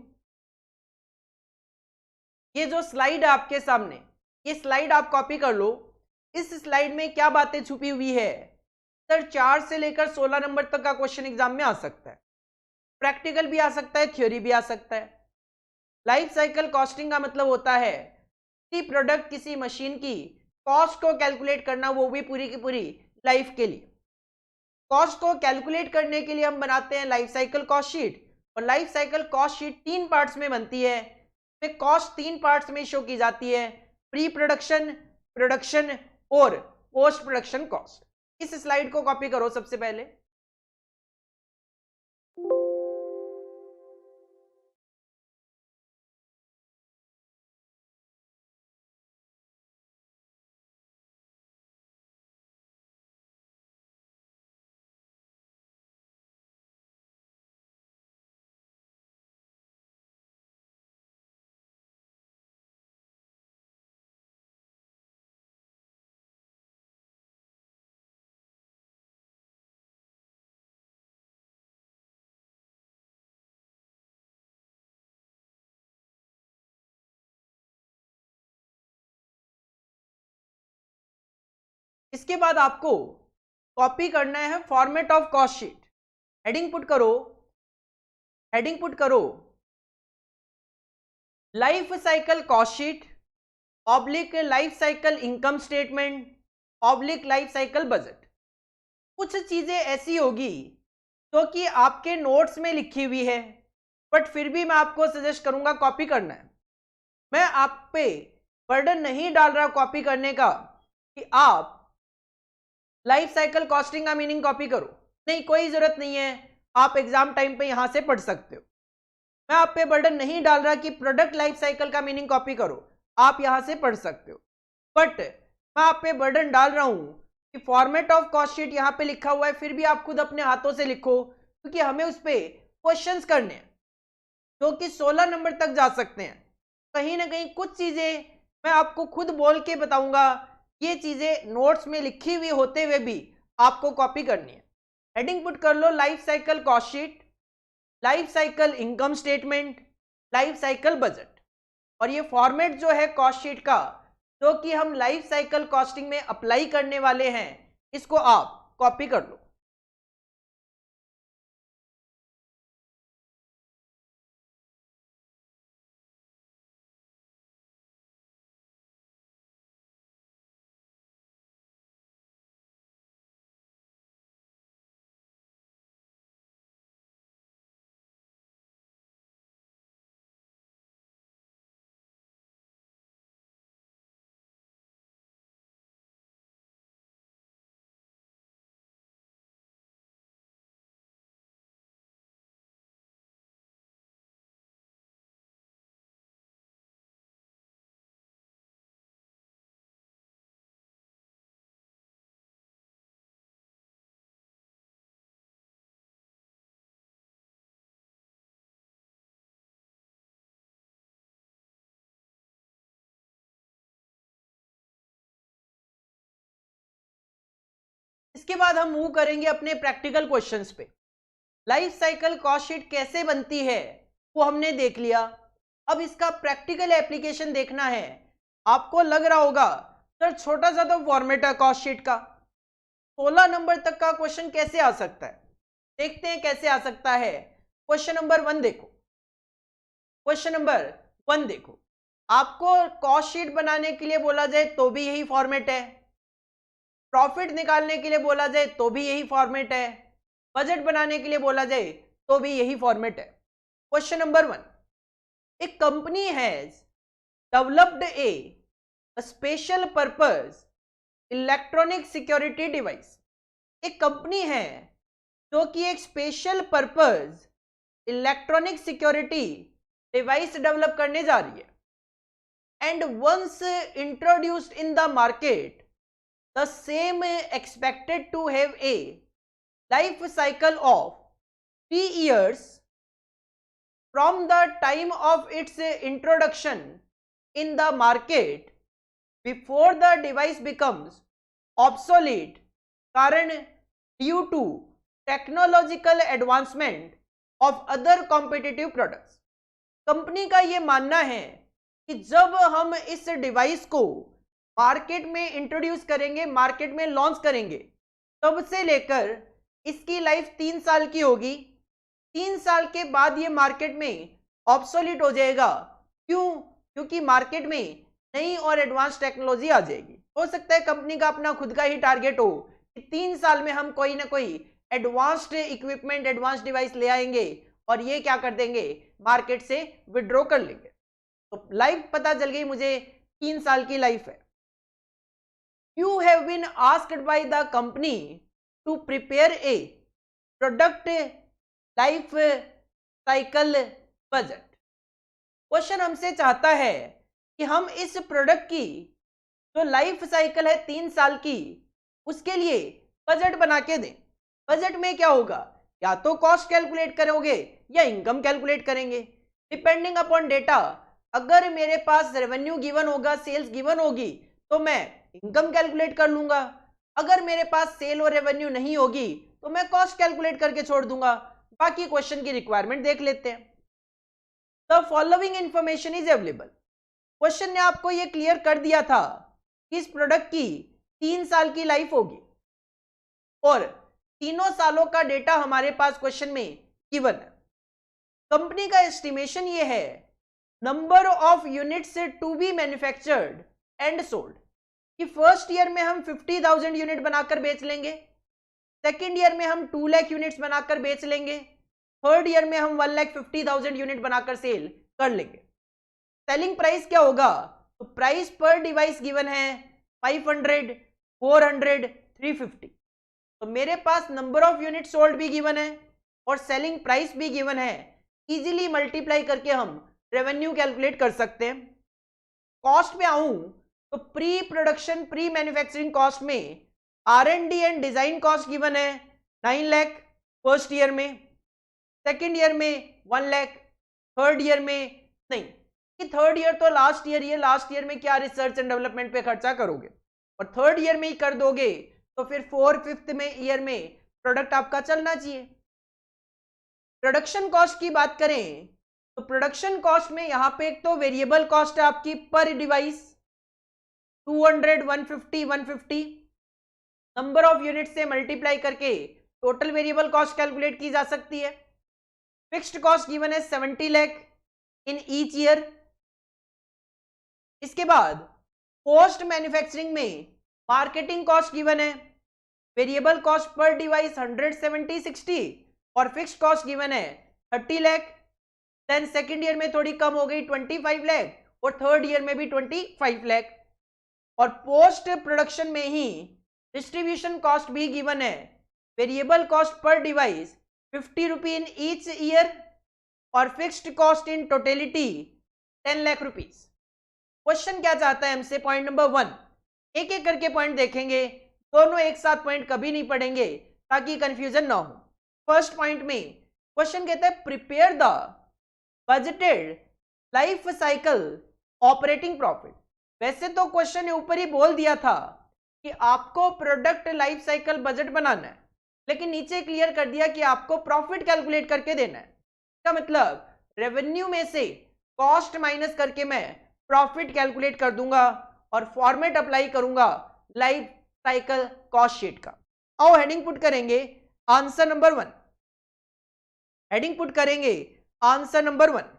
ये जो स्लाइड है आपके सामने, ये स्लाइड आप कॉपी कर लो। इस स्लाइड में क्या बातें छुपी हुई है? सर 4 से लेकर 16 नंबर तक का क्वेश्चन एग्जाम में आ सकता है, प्रैक्टिकल भी आ सकता है, थ्योरी भी आ सकता है। लाइफ साइकिल कॉस्टिंग का मतलब होता है कि प्रोडक्ट किसी मशीन की कॉस्ट को कैलकुलेट करना, वो भी पूरी की पूरी लाइफ के लिए। कॉस्ट को कैलकुलेट करने के लिए हम बनाते हैं लाइफ साइकिल कॉस्ट शीट, और life cycle cost sheet 3 parts में बनती है। फिर कॉस्ट 3 पार्ट्स में शो की जाती है, प्री प्रोडक्शन, प्रोडक्शन और पोस्ट प्रोडक्शन कॉस्ट। इस स्लाइड को कॉपी करो सबसे पहले। इसके बाद आपको कॉपी करना है format of cost sheet. Heading put करो, हेडिंग पुट करो life cycle cost sheet oblique life cycle income statement oblique life cycle budget. कुछ चीजें ऐसी होगी जो कि आपके नोट्स में लिखी हुई है, बट फिर भी मैं आपको सजेस्ट करूंगा कॉपी करना है। मैं आप पे बर्डन नहीं डाल रहा कॉपी करने का कि आप लाइफ साइकिल कॉस्टिंग का मीनिंग कॉपी करो, नहीं, कोई जरूरत नहीं है, आप एग्जाम टाइम पे यहां से पढ़ सकते हो। मैं आप पे बर्डन नहीं डाल रहा कि प्रोडक्ट लाइफ साइकिल का मीनिंग कॉपी करो, आप यहां से पढ़ सकते हो, बट मैं आप पे बर्डन डाल रहा हूं कि फॉर्मेट ऑफ कॉस्ट शीट यहां पे लिखा हुआ है, फिर भी आप खुद अपने हाथों से लिखो, क्योंकि हमें उस पे क्वेश्चंस करने हैं जो कि 16 नंबर तक जा सकते हैं। कहीं ना कहीं कुछ चीजें मैं आपको खुद बोल के बताऊंगा, ये चीजें नोट्स में लिखी हुई होते हुए भी आपको कॉपी करनी है। हेडिंग पुट कर लो life cycle cost sheet, life cycle income statement, life cycle budget. और ये फॉर्मेट जो है कॉस्ट शीट का, जो कि हम लाइफ साइकिल कॉस्टिंग में अप्लाई करने वाले हैं, इसको आप कॉपी कर लो। इसके बाद हम मूव करेंगे अपने प्रैक्टिकल क्वेश्चंस पे। लाइफ साइकिल कॉस्ट शीट कैसे बनती है वो हमने देख लिया, अब इसका प्रैक्टिकल एप्लीकेशन देखना है। आपको लग रहा होगा सर छोटा सा तो फॉर्मेट है कॉस्ट शीट का, 16 नंबर तक का क्वेश्चन कैसे आ सकता है? देखते हैं कैसे आ सकता है। क्वेश्चन नंबर 1 देखो, क्वेश्चन नंबर 1 देखो, आपको कॉस्ट शीट बनाने के लिए बोला जाए तो भी यही फॉर्मेट है, प्रॉफिट निकालने के लिए बोला जाए तो भी यही फॉर्मेट है, बजट बनाने के लिए बोला जाए तो भी यही फॉर्मेट है। Question number 1, a company has developed a special purpose electronic security device. एक कंपनी है जो कि एक special purpose electronic security device develop करने जा रही है, and once introduced in the market the same expected to have a life cycle of 3 years from the time of its introduction in the market before the device becomes obsolete कारण due to technological advancement of other competitive products। Company का ये मानना है कि जब हम इस device को मार्केट में इंट्रोड्यूस करेंगे, मार्केट में लॉन्च करेंगे, तब से लेकर इसकी लाइफ 3 साल की होगी। 3 साल के बाद ये मार्केट में ऑब्सोलीट हो जाएगा। क्यों? क्योंकि मार्केट में नई और एडवांस टेक्नोलॉजी आ जाएगी। हो सकता है कंपनी का अपना खुद का ही टारगेट हो कि 3 साल में हम कोई ना कोई एडवांस्ड इक्विपमेंट, एडवांस डिवाइस ले आएंगे और ये क्या कर देंगे, मार्केट से विड्रॉ कर लेंगे। तो लाइफ पता चल गई मुझे 3 साल की लाइफ है। You have been asked by the company to prepare a product life cycle budget। Question हमसे चाहता है कि हम इस प्रोडक्ट की जो लाइफ साइकिल है 3 साल की, उसके लिए बजट बना के दें। बजट में क्या होगा, या तो कॉस्ट कैलकुलेट करोगे या इनकम कैलकुलेट करेंगे, डिपेंडिंग अपॉन डेटा। अगर मेरे पास रेवेन्यू गिवन होगा, सेल्स गिवन होगी, तो मैं इनकम कैलकुलेट कर लूंगा। अगर मेरे पास सेल और रेवेन्यू नहीं होगी तो मैं कॉस्ट कैलकुलेट करके छोड़ दूंगा। बाकी क्वेश्चन की रिक्वायरमेंट देख लेते हैं। The following information is available. Question ने आपको यह क्लियर कर दिया था कि इस प्रोडक्ट की 3 साल की लाइफ होगी और तीनों सालों का डेटा हमारे पास क्वेश्चन में गिवन है। कंपनी का एस्टिमेशन ये है number of units to be manufactured and sold कि फर्स्ट ईयर में हम 50,000 यूनिट बनाकर बेच लेंगे, सेकेंड ईयर में हम 2 लाख यूनिट्स बनाकर बेच लेंगे, थर्ड ईयर में हम 1,50,000 यूनिट बनाकर सेल कर लेंगे। सेलिंग प्राइस क्या होगा? तो प्राइस पर डिवाइस गिवन है 500, 400, 350। तो मेरे पास नंबर ऑफ यूनिट सोल्ड भी गिवन है और सेलिंग प्राइस भी गिवन है। इजीली मल्टीप्लाई करके हम रेवेन्यू कैलकुलेट कर सकते हैं। कॉस्ट पे आऊं तो pre production pre manufacturing cost में R&D and design cost given है 9 लाख फर्स्ट ईयर में, सेकेंड ईयर में 1 लाख, थर्ड ईयर में नहीं, कि थर्ड ईयर तो लास्ट ईयर, ये लास्ट ईयर में क्या रिसर्च एंड डेवलपमेंट पे खर्चा करोगे, और थर्ड ईयर में ही कर दोगे तो फिर 4/5 में ईयर में प्रोडक्ट आपका चलना चाहिए। प्रोडक्शन कॉस्ट की बात करें तो प्रोडक्शन कॉस्ट में यहां पे एक तो वेरिएबल कॉस्ट है आपकी पर डिवाइस 200, 150, 150, नंबर ऑफ यूनिट से मल्टीप्लाई करके टोटल वेरिएबल कॉस्ट कैलकुलेट की जा सकती है। फिक्स्ड कॉस्ट गिवन है 70 लाख इन ईच ईयर। इसके बाद पोस्ट मैन्युफैक्चरिंग में मार्केटिंग कॉस्ट गिवन है, वेरिएबल कॉस्ट पर डिवाइस 170, 60 और फिक्स्ड कॉस्ट गिवन है 30 लाख। देन सेकेंड ईयर में थोड़ी कम हो गई 25 लाख और थर्ड ईयर में भी 25 लाख। और पोस्ट प्रोडक्शन में ही डिस्ट्रीब्यूशन कॉस्ट भी गिवन है, variable cost per device 50 rupee in each year और fixed cost in totality 10 lakh rupees. Question क्या चाहता है हमसे? पॉइंट नंबर 1, एक एक करके पॉइंट देखेंगे, दोनों एक साथ पॉइंट कभी नहीं पढ़ेंगे ताकि कंफ्यूजन ना हो। फर्स्ट पॉइंट में क्वेश्चन कहता है prepare the budgeted life cycle operating profit. वैसे तो क्वेश्चन ने ऊपर ही बोल दिया था कि आपको प्रोडक्ट लाइफ साइकिल बजट बनाना है, लेकिन नीचे क्लियर कर दिया कि आपको प्रॉफिट कैलकुलेट करके देना है। इसका मतलब रेवेन्यू में से कॉस्ट माइनस करके मैं प्रॉफिट कैलकुलेट कर दूंगा और फॉर्मेट अप्लाई करूंगा लाइफ साइकिल कॉस्ट शीट का। आओ हेडिंग पुट करेंगे आंसर नंबर 1। हेडिंग पुट करेंगे आंसर नंबर 1।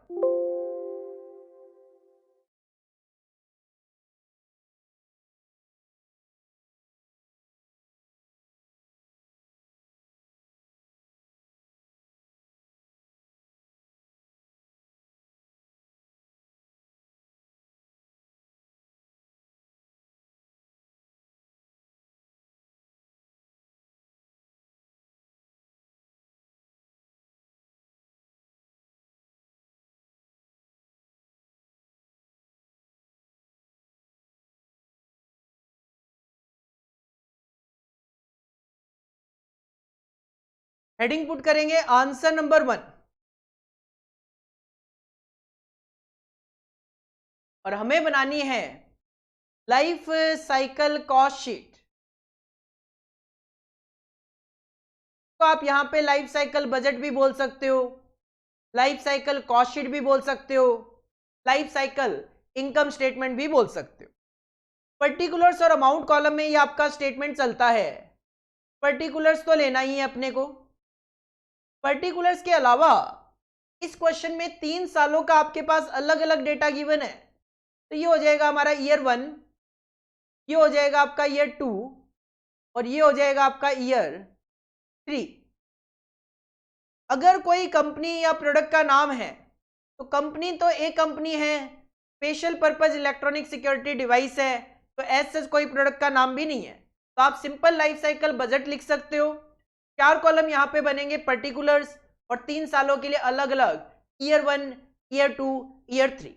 हेडिंग पुट करेंगे आंसर नंबर 1 और हमें बनानी है लाइफ साइकिल कॉस्ट शीट। तो आप यहां पे लाइफ साइकिल बजट भी बोल सकते हो, लाइफ साइकिल कॉस्ट शीट भी बोल सकते हो, लाइफ साइकिल इनकम स्टेटमेंट भी बोल सकते हो। पर्टिकुलर्स और अमाउंट कॉलम में ये आपका स्टेटमेंट चलता है। पर्टिकुलर्स तो लेना ही है अपने को। पर्टिकुलर्स के अलावा इस क्वेश्चन में 3 सालों का आपके पास अलग अलग डेटा गिवन है। तो ये हो जाएगा हमारा ईयर 1, ये हो जाएगा आपका ईयर 2 और ये हो जाएगा आपका ईयर 3। अगर कोई कंपनी या प्रोडक्ट का नाम है तो कंपनी तो एक कंपनी है, special purpose electronic security device है, तो ऐसे कोई प्रोडक्ट का नाम भी नहीं है। तो आप सिंपल लाइफ साइकिल बजट लिख सकते हो। 4 कॉलम यहाँ पे बनेंगे पर्टिकुलर्स और 3 सालों के लिए अलग अलग year 1, year 2, year 3।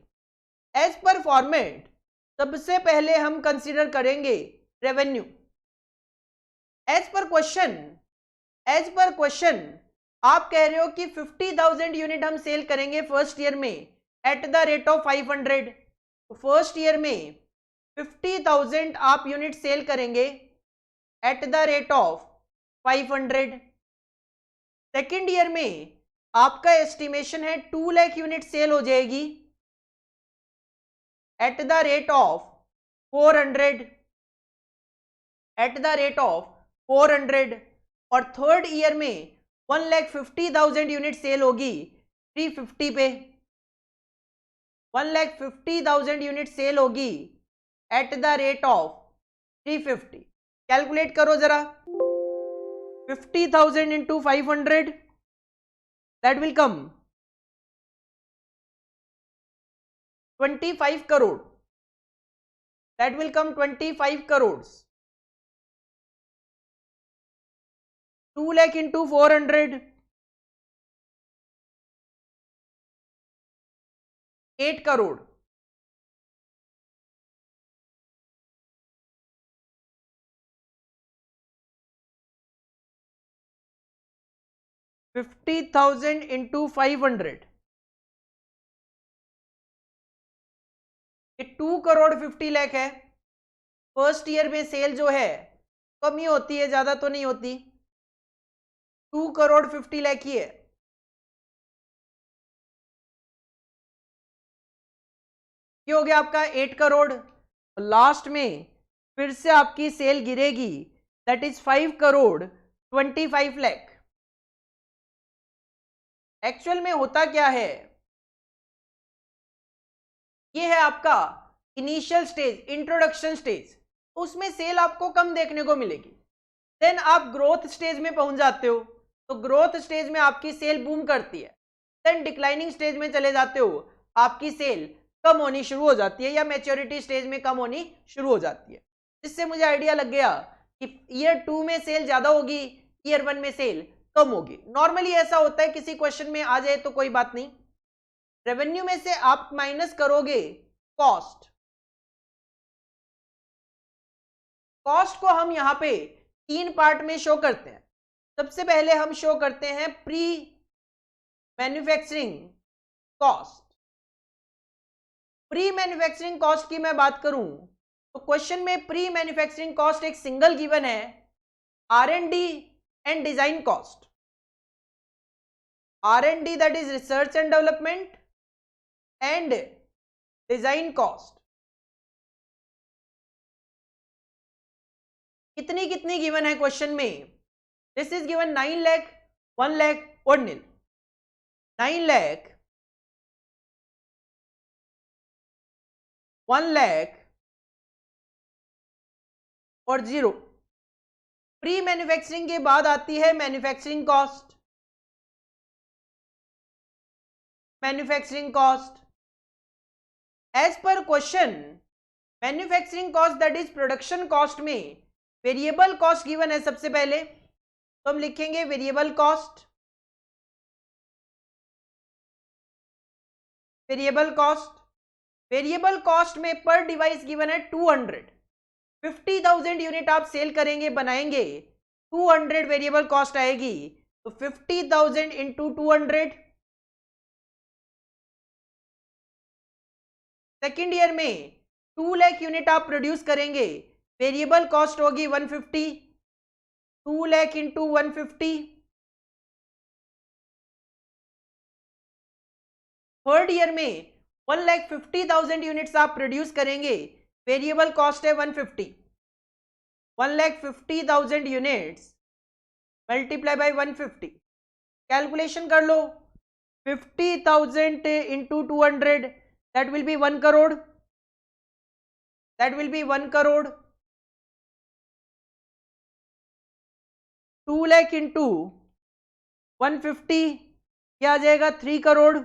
As per format सबसे पहले हम कंसीडर करेंगे रेवेन्यू। एज पर क्वेश्चन आप कह रहे हो कि 50,000 यूनिट हम सेल करेंगे फर्स्ट ईयर में एट द रेट ऑफ 500। तो फर्स्ट ईयर में 50,000 आप यूनिट सेल करेंगे at the rate of 500। Second year में आपका एस्टिमेशन है 2 लाख यूनिट सेल हो जाएगी at the rate of 400। At the rate of 400 और थर्ड ईयर में 1,50,000 यूनिट सेल होगी 350 पे, 1,50,000 यूनिट सेल होगी at the rate of 350। Calculate करो जरा, 50,000 into 500 that will come 25 crore, that will come 25 crores। 2 lakh into 400 8 crore। 50,000 into 500 ये 2 करोड़ 50 लाख है। First year में सेल जो है कम ही होती है, ज्यादा तो नहीं होती, 2 करोड़ 50 लाख ही है। ये हो गया आपका 8 करोड़। लास्ट में फिर से आपकी सेल गिरेगी, that is 5 crore 25 lakh. Actual में होता क्या है, ये है आपका इनिशियल स्टेज, इंट्रोडक्शन स्टेज, उसमें सेल आपको कम देखने को मिलेगी। देन आप ग्रोथ स्टेज में पहुंच जाते हो, तो ग्रोथ स्टेज में आपकी सेल बूम करती है। देन डिक्लाइनिंग स्टेज में चले जाते हो, आपकी सेल कम होनी शुरू हो जाती है, या मैच्योरिटी स्टेज में कम होनी शुरू हो जाती है। जिससे मुझे आइडिया लग गया कि ईयर 2 में सेल ज्यादा होगी, ईयर 1 में सेल कम होगी। नॉर्मली ऐसा होता है, किसी क्वेश्चन में आ जाए तो कोई बात नहीं। रेवेन्यू में से आप माइनस करोगे कॉस्ट। कॉस्ट को हम यहां पे 3 पार्ट में शो करते हैं। सबसे पहले हम शो करते हैं pre manufacturing cost. Pre manufacturing cost की मैं बात करूं तो क्वेश्चन में प्री मैन्युफैक्चरिंग कॉस्ट एक सिंगल गिवन है, R&D and design cost. R&D that is research and development and design cost. कितनी कितनी गिवन है क्वेश्चन में, this is given 9 lakh, 1 lakh और नील। 9 लाख, 1 लाख और 0। प्री मैन्युफैक्चरिंग के बाद आती है manufacturing cost. Manufacturing cost as per question, manufacturing cost that is production cost में वेरिएबल कॉस्ट गिवन है। सबसे पहले तो हम लिखेंगे variable cost. Variable cost, variable cost में पर डिवाइस गिवन है 200। 50,000 यूनिट आप सेल करेंगे, बनाएंगे, 200 वेरिएबल कॉस्ट आएगी। तो 50,000 इंटू 200। सेकेंड ईयर में 2 लाख यूनिट आप प्रोड्यूस करेंगे, वेरिएबल कॉस्ट होगी 150। 2 लाख इंटू 150। थर्ड ईयर में 1,50,000 यूनिट्स आप प्रोड्यूस करेंगे, वेरिएबल कॉस्ट है 150। 1,50,000 यूनिट्स मल्टीप्लाई बाय 150, कैलकुलेशन कर लो। 50,000 into 200 that will be 1 crore. That will be 1 crore. 2 lakh into 150 क्या आ जाएगा, 3 करोड़।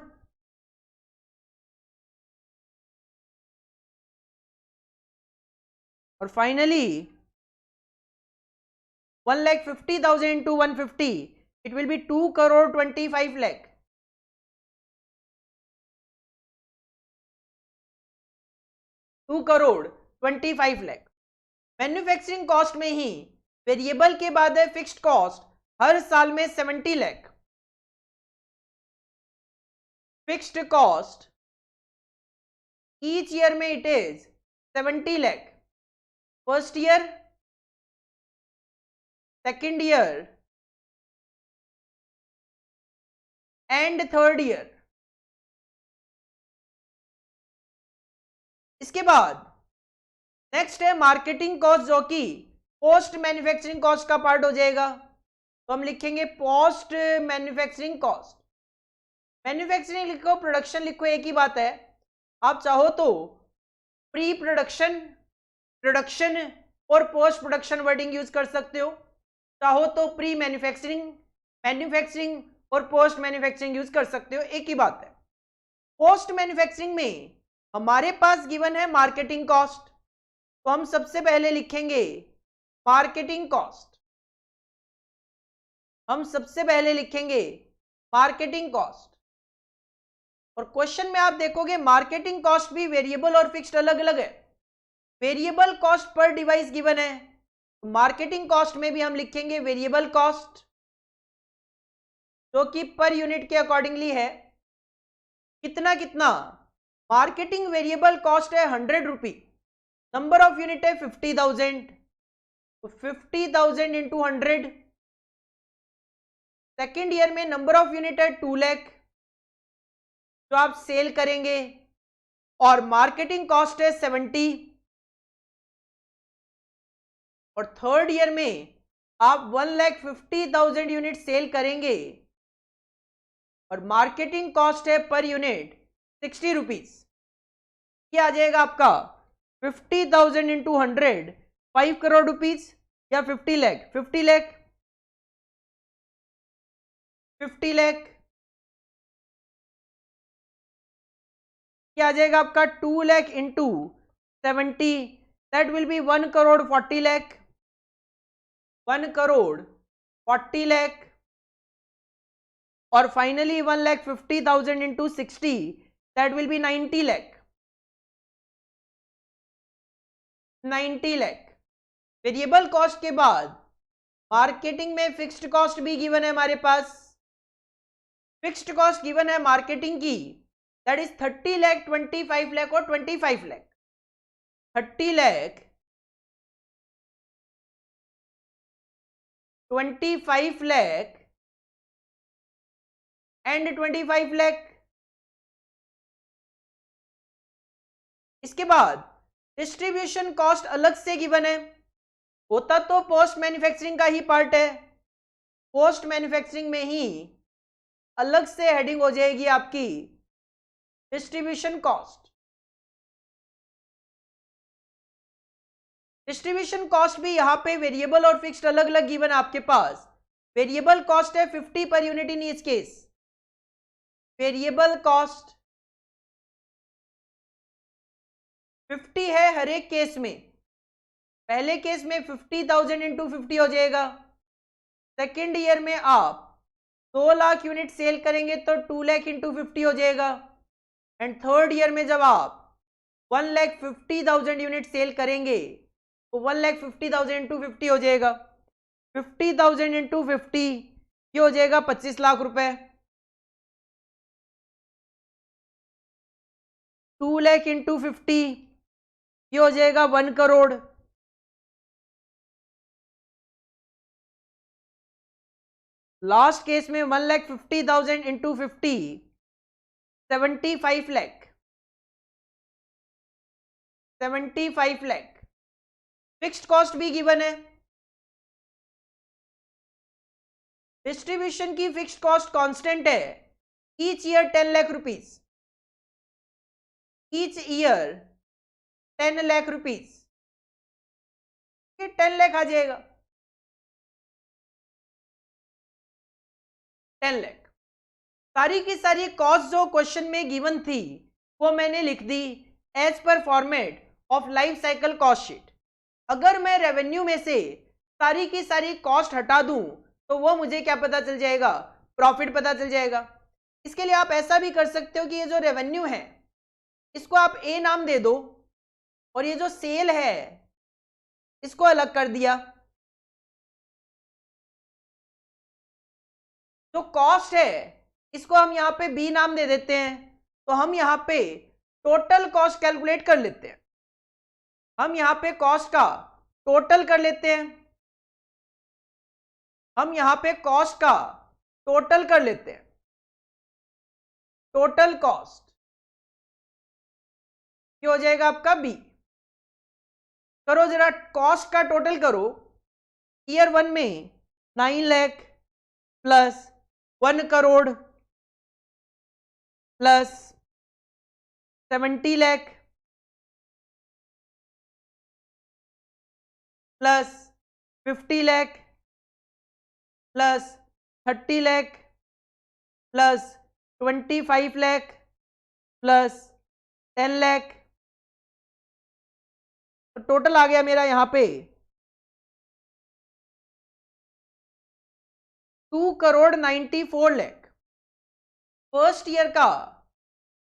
और finally 1,50,000 into 150 it will B 2 crore 25 lakh. 2 crore 25 lakh. Manufacturing cost में ही वेरिएबल के बाद है फिक्स्ड कॉस्ट, हर साल में 70 lakh. Fixed cost each year में it is 70 lakh. First year, second year and third year. इसके बाद नेक्स्ट है मार्केटिंग कॉस्ट, जो कि पोस्ट मैन्युफैक्चरिंग कॉस्ट का पार्ट हो जाएगा, तो हम लिखेंगे पोस्ट मैन्युफैक्चरिंग कॉस्ट। मैन्युफैक्चरिंग लिखो, प्रोडक्शन लिखो, एक ही बात है। आप चाहो तो प्री प्रोडक्शन, प्रोडक्शन और पोस्ट प्रोडक्शन वर्डिंग यूज कर सकते हो, चाहो तो प्री मैन्युफैक्चरिंग, मैन्युफैक्चरिंग और पोस्ट मैन्युफैक्चरिंग यूज कर सकते हो, एक ही बात है। पोस्ट मैन्युफैक्चरिंग में हमारे पास गिवन है मार्केटिंग कॉस्ट, तो हम सबसे पहले लिखेंगे मार्केटिंग कॉस्ट। हम सबसे पहले लिखेंगे मार्केटिंग कॉस्ट। और क्वेश्चन में आप देखोगे मार्केटिंग कॉस्ट भी वेरिएबल और फिक्स्ड अलग अलग है। Variable cost per device given है, मार्केटिंग कॉस्ट में भी हम लिखेंगे वेरिएबल कॉस्ट, जो कि पर यूनिट के अकॉर्डिंगली है। कितना कितना, मार्केटिंग वेरिएबल कॉस्ट है 100 रुपी, नंबर ऑफ यूनिट है 50,000, तो 50,000 इंटू 100। सेकेंड ईयर में नंबर ऑफ यूनिट है 2 लाख जो आप सेल करेंगे, और मार्केटिंग कॉस्ट है 70। और थर्ड ईयर में आप 1,50,000 यूनिट सेल करेंगे और मार्केटिंग कॉस्ट है पर यूनिट 60 रुपीज। क्या आ जाएगा आपका 50,000 इंटू 100, 5 करोड़ रुपीज या 50 लाख, 50 लाख, 50 लाख। क्या आ जाएगा आपका 2 lakh into 70, that will be 1 crore 40 lakh, 1 crore 40 lakh. और finally 1,50,000 into 60, that will be 90 lakh, 90 lakh. Variable cost के बाद मार्केटिंग में फिक्स्ड कॉस्ट भी गिवन है हमारे पास। फिक्स्ड कॉस्ट गिवन है मार्केटिंग की, दैट इज 30 लाख, 25 लाख और 25 लाख। 30 लाख, 25 लाख एंड 25 लाख। इसके बाद डिस्ट्रीब्यूशन कॉस्ट अलग से गिवन है, होता तो पोस्ट मैन्युफैक्चरिंग का ही पार्ट है, पोस्ट मैन्युफैक्चरिंग में ही अलग से हेडिंग हो जाएगी आपकी डिस्ट्रीब्यूशन कॉस्ट। डिस्ट्रीब्यूशन कॉस्ट भी यहां पे वेरिएबल और फिक्स्ड अलग अलग गिवन आपके पास। वेरिएबल कॉस्ट है 50 per unit in each case, variable cost 50 है हर एक केस में। पहले केस में 50,000 इंटू 50 हो जाएगा, सेकेंड ईयर में आप 2 लाख यूनिट सेल करेंगे तो 2 लाख इंटू 50 हो जाएगा, एंड थर्ड ईयर में जब आप 1,50,000 यूनिट सेल करेंगे तो 1,50,000 इंटू 50 हो जाएगा, 50,000 इंटू 50 ये हो जाएगा 25 लाख रुपए, 2 लाख इंटू 50 ये हो जाएगा 1 करोड़। लास्ट केस में 1,50,000 into 50, 75 lakh, 75 lakh. Fixed cost भी गिवन है, डिस्ट्रीब्यूशन की फिक्स्ड कॉस्ट कांस्टेंट है, each year 10 lakh rupees, each year 10 lakh rupees, 10 lakh आ जाएगा, 10 लाख। सारी की सारी कॉस्ट जो क्वेश्चन में गिवन थी वो मैंने लिख दी as per format of life cycle cost sheet. अगर मैं रेवेन्यू में से सारी की सारी कॉस्ट हटा दूं तो वो मुझे क्या पता चल जाएगा, प्रॉफिट पता चल जाएगा। इसके लिए आप ऐसा भी कर सकते हो कि ये जो रेवेन्यू है इसको आप ए नाम दे दो, और ये जो सेल है इसको अलग कर दिया। जो कॉस्ट है इसको हम यहां पे बी नाम दे देते हैं, तो हम यहां पे टोटल कॉस्ट कैलकुलेट कर लेते हैं। हम यहां पे कॉस्ट का टोटल कर लेते हैं, हम यहां पे कॉस्ट का टोटल कर लेते हैं। टोटल कॉस्ट क्या हो जाएगा आपका बी। करो जरा, कॉस्ट का टोटल करो, ईयर 1 में 9 lakh plus 1 crore plus 70 lakh plus 50 lakh plus 30 lakh plus 25 lakh plus 10 lakh, तो टोटल आ गया मेरा यहां पे 2,94 लाख। फर्स्ट ईयर का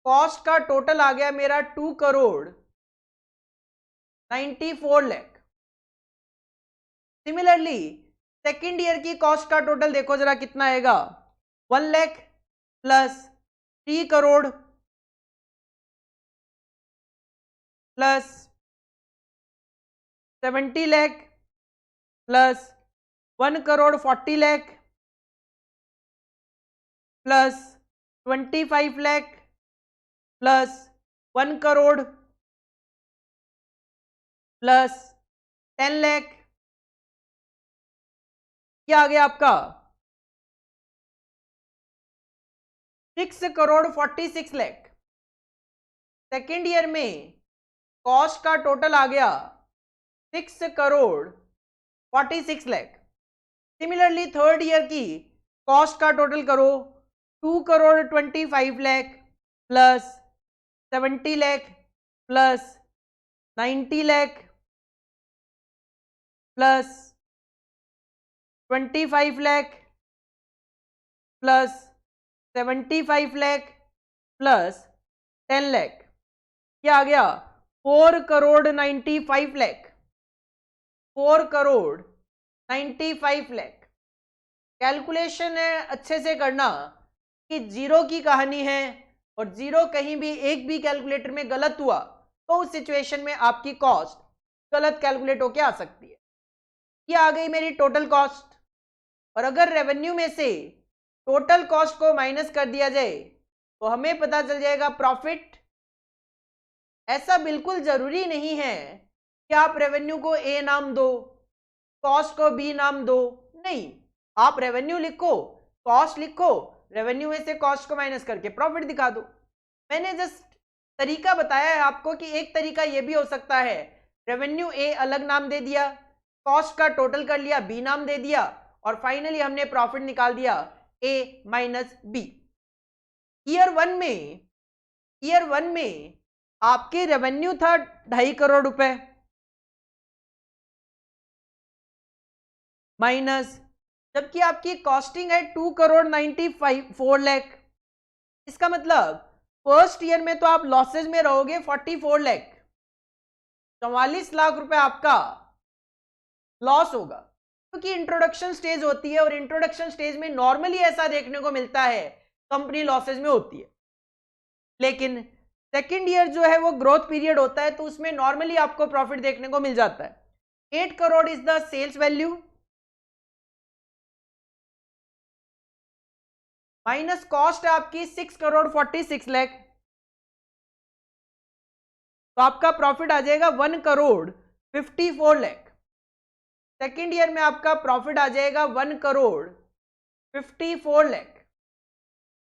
कॉस्ट का टोटल आ गया मेरा 2,94 लाख। सिमिलरली सेकेंड ईयर की कॉस्ट का टोटल देखो जरा कितना आएगा, 1 lakh plus 3 crore plus 70 lakh plus 1 crore 40 lakh plus 25 lakh plus 1 crore plus 10 lakh, क्या आ गया आपका 6 करोड़ 46 लाख। सेकेंड ईयर में कॉस्ट का टोटल आ गया 6 crore 46 lakh. Similarly third year की कॉस्ट का टोटल करो 2 crore 25 lakh plus 70 lakh plus 90 lakh plus 25 lakh plus 75 lakh plus 10 lakh, क्या आ गया 4 करोड़ 95 लाख। 4 करोड़ 95 लाख। कैलकुलेशन है अच्छे से करना कि जीरो की कहानी है और जीरो कहीं भी एक भी कैलकुलेटर में गलत हुआ तो उस सिचुएशन में आपकी कॉस्ट गलत कैलकुलेट होके आ सकती है। ये आ गई मेरी टोटल कॉस्ट। और अगर रेवेन्यू में से टोटल कॉस्ट को माइनस कर दिया जाए तो हमें पता चल जाएगा प्रॉफिट। ऐसा बिल्कुल जरूरी नहीं है कि आप रेवेन्यू को ए नाम दो, कॉस्ट को बी नाम दो, नहीं, आप रेवेन्यू लिखो, कॉस्ट लिखो, रेवेन्यू में से कॉस्ट को माइनस करके प्रॉफिट दिखा दो। मैंने जस्ट तरीका बताया है आपको कि एक तरीका यह भी हो सकता है, रेवेन्यू ए अलग नाम दे दिया, कॉस्ट का टोटल कर लिया, बी नाम दे दिया और फाइनली हमने प्रॉफिट निकाल दिया ए माइनस बी। ईयर वन में आपके रेवेन्यू था 2.5 करोड़ रुपए माइनस, जबकि आपकी कॉस्टिंग है 2 करोड़ 94 लाख। इसका मतलब फर्स्ट ईयर में तो आप लॉसेज में रहोगे 44 लाख, 44 लाख रुपए आपका लॉस होगा, क्योंकि इंट्रोडक्शन स्टेज होती है और इंट्रोडक्शन स्टेज में नॉर्मली ऐसा देखने को मिलता है कंपनी लॉसेज में होती है। लेकिन सेकेंड ईयर जो है वो ग्रोथ पीरियड होता है तो उसमें नॉर्मली आपको प्रॉफिट देखने को मिल जाता है। 8 crore is the sales value minus cost है आपकी 6 करोड़ 46 लाख, तो आपका प्रॉफिट आ जाएगा 1 करोड़ 54 लाख। सेकेंड ईयर में आपका प्रॉफिट आ जाएगा 1 crore 54 lakh.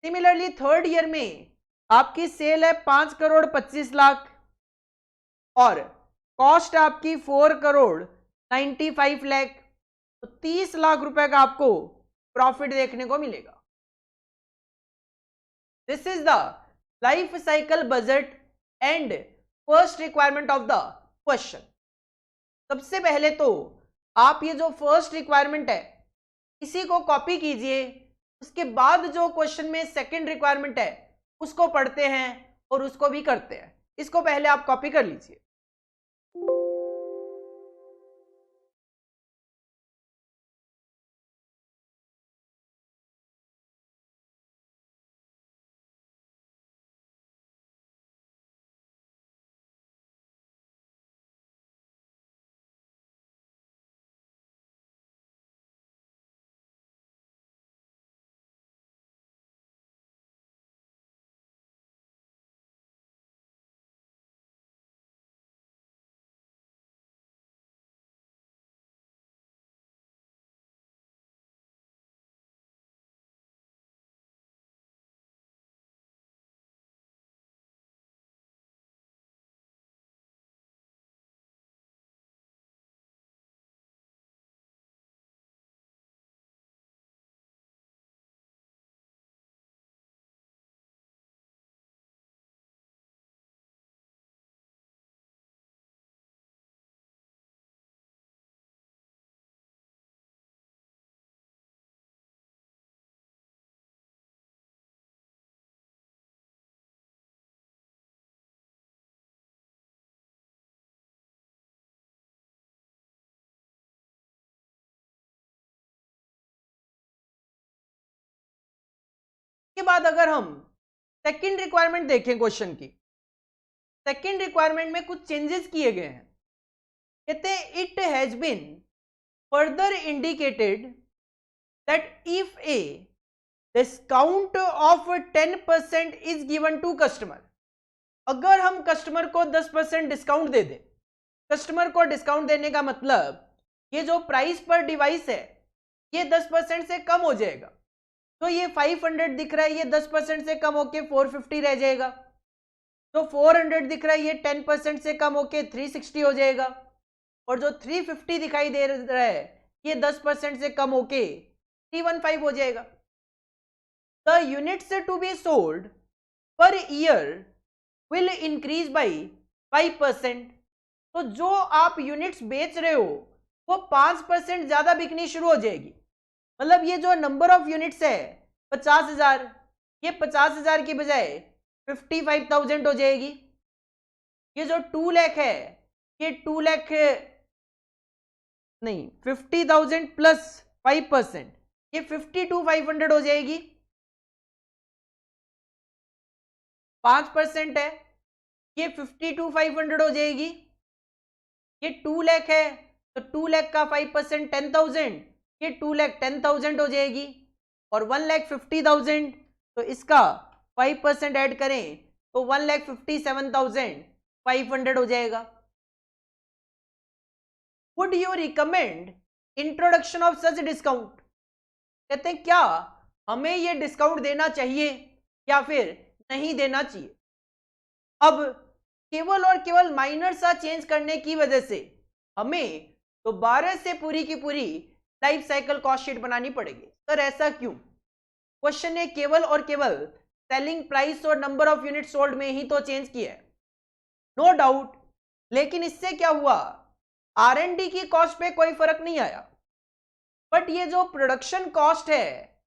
Similarly third year में आपकी सेल है 5 करोड़ 25 लाख और कॉस्ट आपकी 4 करोड़ 95 लाख, तो 30 लाख रुपए का आपको प्रॉफिट देखने को मिलेगा। This is the life cycle budget and first requirement of the question. सबसे पहले तो आप ये जो फर्स्ट रिक्वायरमेंट है इसी को कॉपी कीजिए, उसके बाद जो क्वेश्चन में सेकंड रिक्वायरमेंट है उसको पढ़ते हैं और उसको भी करते हैं। इसको पहले आप कॉपी कर लीजिए। के बाद अगर हम सेकंड रिक्वायरमेंट देखें क्वेश्चन की, सेकंड रिक्वायरमेंट में कुछ चेंजेस किए गए हैं। कहते हैं it has been further indicated that if a discount of 10% is given to customer, अगर हम कस्टमर को 10% डिस्काउंट दे दें, कस्टमर को डिस्काउंट देने का मतलब ये जो प्राइस पर डिवाइस है ये 10% से कम हो जाएगा। तो ये 500 दिख रहा है, ये 10% से कम होके 450 रह जाएगा। तो 400 दिख रहा है, ये 10% से कम होके 360 हो जाएगा। और जो 350 दिखाई दे रहा है ये 10% से कम होके 315 हो जाएगा। The units to be sold per year will increase by 5%। तो जो आप यूनिट्स बेच रहे हो वो 5% ज्यादा बिकनी शुरू हो जाएगी। मतलब ये जो नंबर ऑफ यूनिट्स है 50,000, ये 50,000 की बजाय 55,000 हो जाएगी। ये जो 2 लाख है ये 2 लाख नहीं, 50,000 प्लस 5%, ये 52,500 हो जाएगी। 5% है, ये 52,500 हो जाएगी। ये 2 लाख है तो 2 लाख का 5% 10,000, ये 2 लाख 10,000 हो जाएगी। और 1,50,000 तो इसका 5% ऐड करें तो 1,57,500 हो जाएगा। Would you recommend introduction of such discount? कहते हैं क्या हमें ये डिस्काउंट देना चाहिए या फिर नहीं देना चाहिए। अब केवल और केवल माइनर सा चेंज करने की वजह से हमें दोबारा से पूरी की पूरी लाइफ साइकिल कॉस्ट शीट बनानी पड़ेगी। सर ऐसा क्यों? क्वेश्चन ने केवल और केवल सेलिंग प्राइस और नंबर ऑफ यूनिट सोल्ड में ही तो चेंज किया है, नो डाउट, लेकिन इससे क्या हुआ, R&D की कॉस्ट पे कोई फर्क नहीं आया। बट ये जो प्रोडक्शन कॉस्ट है,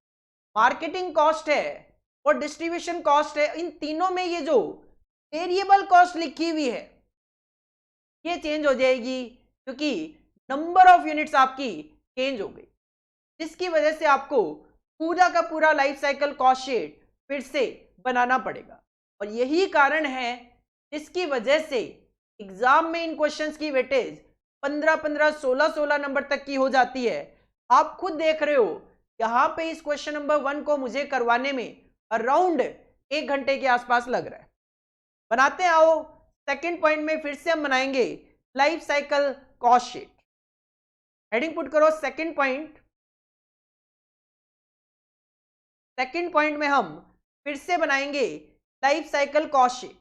मार्केटिंग कॉस्ट है और डिस्ट्रीब्यूशन कॉस्ट है, इन तीनों में ये जो वेरिएबल कॉस्ट लिखी हुई है ये चेंज हो जाएगी क्योंकि नंबर ऑफ यूनिट्स आपकी चेंज हो गई, जिसकी वजह से आपको पूरा का पूरा लाइफ साइकिल कॉस्ट शीट फिर से बनाना पड़ेगा। और यही कारण है जिसकी वजह से एग्जाम में इन क्वेश्चंस की वेटेज 15-15, 16-16 नंबर तक की हो जाती है। आप खुद देख रहे हो यहाँ पे इस क्वेश्चन नंबर 1 को मुझे करवाने में अराउंड 1 घंटे के आसपास लग रहा है। बनाते हैं, आओ सेकंड पॉइंट में फिर से हम बनाएंगे life cycle cost sheet. Heading put करो सेकंड पॉइंट। सेकंड पॉइंट में हम फिर से बनाएंगे लाइफ साइकिल कॉस्ट शीट।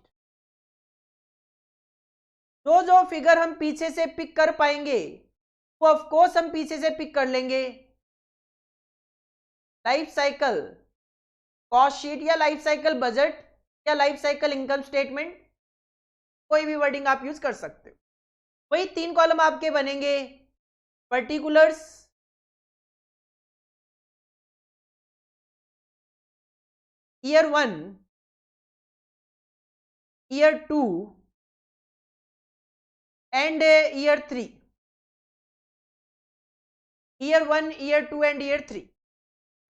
जो जो फिगर हम पीछे से पिक कर पाएंगे वो ऑफ कोर्स हम पीछे से पिक कर लेंगे। लाइफ साइकिल कॉस्ट शीट या लाइफ साइकिल बजट या लाइफ साइकिल इनकम स्टेटमेंट, कोई भी वर्डिंग आप यूज कर सकते हो। वही 3 कॉलम आपके बनेंगे, particulars, year 1, year 2 and year 3। Year 1, year 2 and year 3।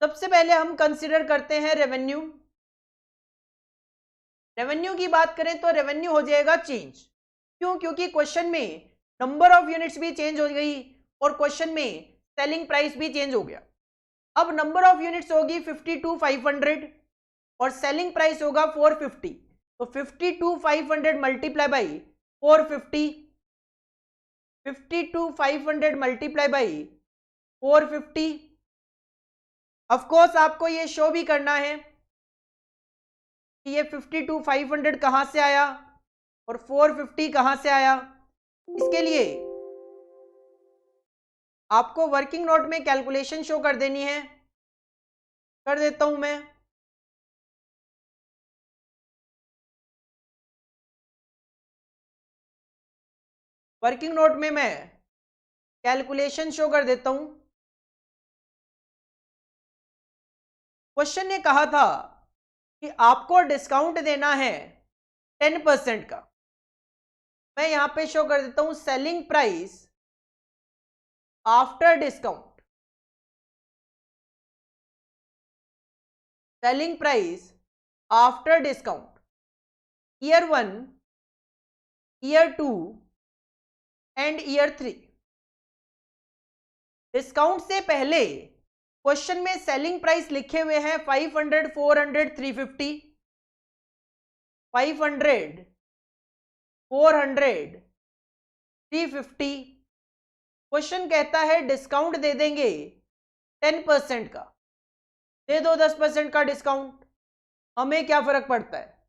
सबसे पहले हम कंसिडर करते हैं रेवेन्यू। रेवेन्यू की बात करें तो रेवेन्यू हो जाएगा चेंज। क्यों? क्योंकि क्वेश्चन में नंबर ऑफ यूनिट्स भी चेंज हो गई और क्वेश्चन में सेलिंग प्राइस भी चेंज हो गया। अब नंबर ऑफ यूनिट्स होगी 52,500 और सेलिंग प्राइस होगा 450। तो 52,500 multiply by 450, 52,500 multiply by 450। Of course आपको ये शो भी करना है कि ये 52,500 कहां से आया और 450 कहां से आया। इसके लिए आपको वर्किंग नोट में कैलकुलेशन शो कर देनी है। कर देता हूं मैं। वर्किंग नोट में मैं कैलकुलेशन शो कर देता हूं। क्वेश्चन ने कहा था कि आपको डिस्काउंट देना है 10% का। मैं यहां पे शो कर देता हूं selling price after discount. Selling price after discount year 1, year 2 and year 3। Discount से पहले क्वेश्चन में सेलिंग प्राइस लिखे हुए हैं 500, 400, 350, 500, 400, 350। क्वेश्चन कहता है डिस्काउंट दे देंगे 10% का, दे दो 10% का डिस्काउंट, हमें क्या फर्क पड़ता है?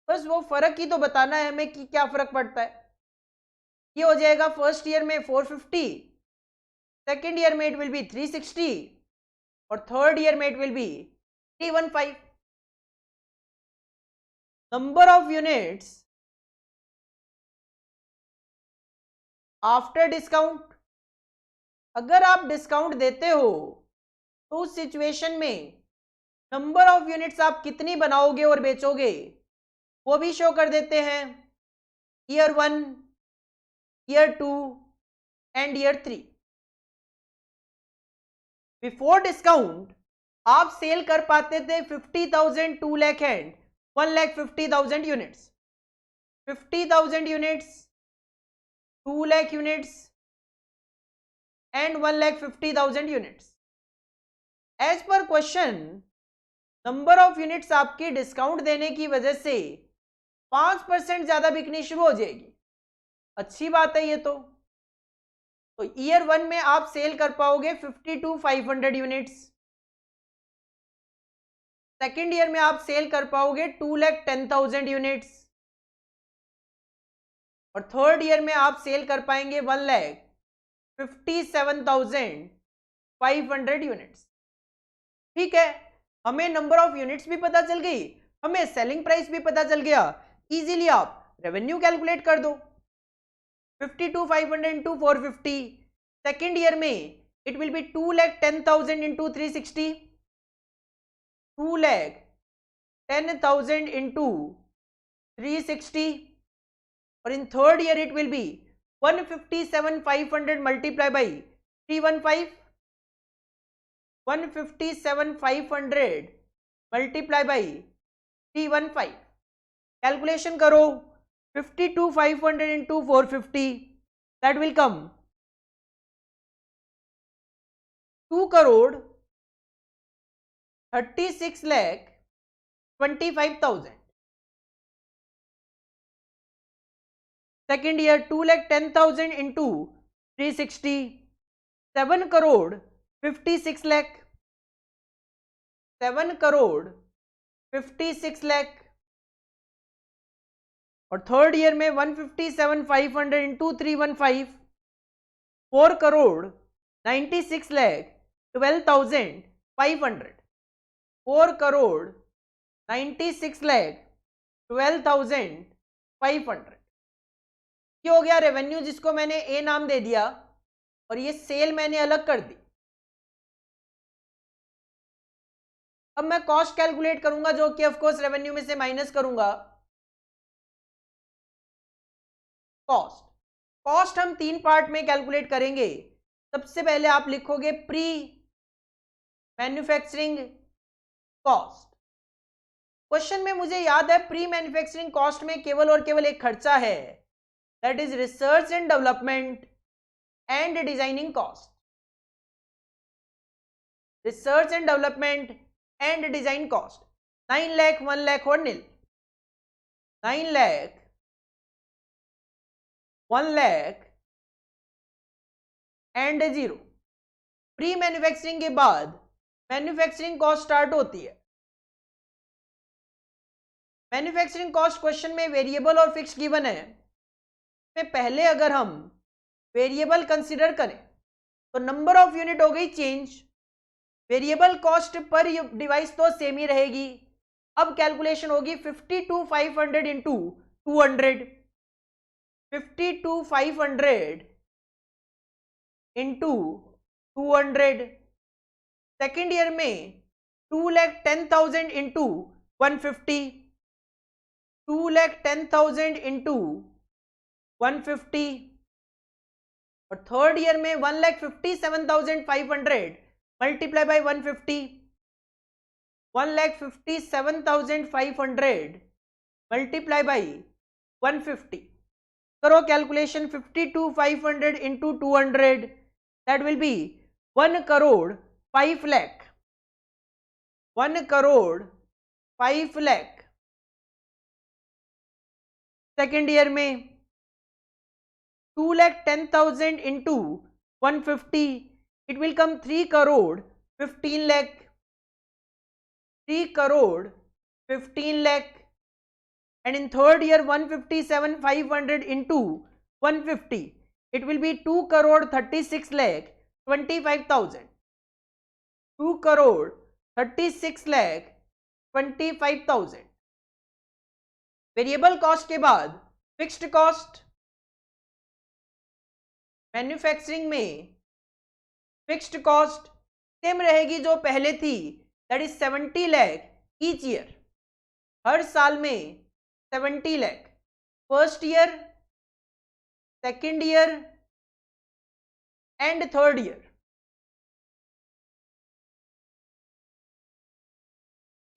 बस वो फर्क ही तो बताना है हमें कि क्या फर्क पड़ता है। ये हो जाएगा फर्स्ट ईयर में 450, सेकेंड ईयर में इट विल बी 360 और थर्ड ईयर में it will B 315। Number of units after discount, अगर आप डिस्काउंट देते हो तो उस सिचुएशन में नंबर ऑफ यूनिट्स आप कितनी बनाओगे और बेचोगे वो भी शो कर देते हैं, year 1, year 2 and year 3। Before discount आप सेल कर पाते थे 50,000, 2 lakh and 1,50,000 units, 50,000 units, 2 lakh units and 1,50,000 units. As per question number of units आपकी डिस्काउंट देने की वजह से 5% ज्यादा बिकनी शुरू हो जाएगी। अच्छी बात है ये तो ईयर 1 में आप सेल कर पाओगे 50-500 यूनिट्स, सेकेंड ईयर में आप सेल कर पाओगे 2,10,000 यूनिट्स और थर्ड ईयर में आप सेल कर पाएंगे 1,57,500 यूनिट्स। ठीक है, हमें नंबर ऑफ यूनिट्स भी पता चल गई, हमें सेलिंग प्राइस भी पता चल गया। इजीली आप रेवेन्यू कैलकुलेट कर दो, 52,500 इंटू 450, सेकेंड ईयर में it will be 2,10,000 into 360, 2,10,000 into 360 और in third year it will B 157,500 multiply by 315, 157,500 multiply by 315। Calculation करो, 52,500 into 450 that will come 2,36,25,000। Second year 2,10,000 into 360, 7,56 lakh, 7,56 lakh और थर्ड ईयर में 157,500 into 315, 4,96,12,500, 4,96,12,500। ये हो गया रेवेन्यू जिसको मैंने ए नाम दे दिया और ये सेल मैंने अलग कर दी। अब मैं कॉस्ट कैलकुलेट करूंगा जो कि ऑफ कोर्स रेवेन्यू में से माइनस करूंगा। कॉस्ट हम 3 पार्ट में कैलकुलेट करेंगे। सबसे पहले आप लिखोगे प्री मैन्युफैक्चरिंग कॉस्ट। क्वेश्चन में मुझे याद है प्री मैन्युफैक्चरिंग कॉस्ट में केवल और केवल एक खर्चा है, that is research and development and designing cost. Research and development and design cost 9 lakh, 1 lakh और नील। 9 lakh, 1 lakh and 0। Pre manufacturing के बाद मैन्युफैक्चरिंग कॉस्ट स्टार्ट होती है। मैन्युफैक्चरिंग कॉस्ट क्वेश्चन में वेरिएबल और फिक्स गिवन है। में पहले अगर हम वेरिएबल कंसीडर करें तो नंबर ऑफ यूनिट हो गई change, variable cost per device तो सेम ही रहेगी। अब कैलकुलेशन होगी 52,500 इंटू 200, 52,500 इंटू 200। सेकेंड ईयर में 2,10,000 इंटू 150, 2,10,000 इंटू 150 और थर्ड ईयर में 1,57,500 मल्टीप्लाई बाई 150, 1,57,500 मल्टीप्लाई बाई 150. करो calculation. 52,500 into 200, that will be 1 crore 5 lakh. 1 crore 5 lakh. Second year में 2,10,000 into 150, it will come 3 crore 15 lakh. 3 crore 15 lakh. And in third year 157,500 into 150, it will be 2 crore 36 lakh 25,000. 2 crore 36 lakh 25,000. Variable cost के बाद fixed cost. Manufacturing में fixed cost same रहेगी जो पहले थी, that is 70 lakh each year. हर साल में 70 lakh. First year, second year and third year.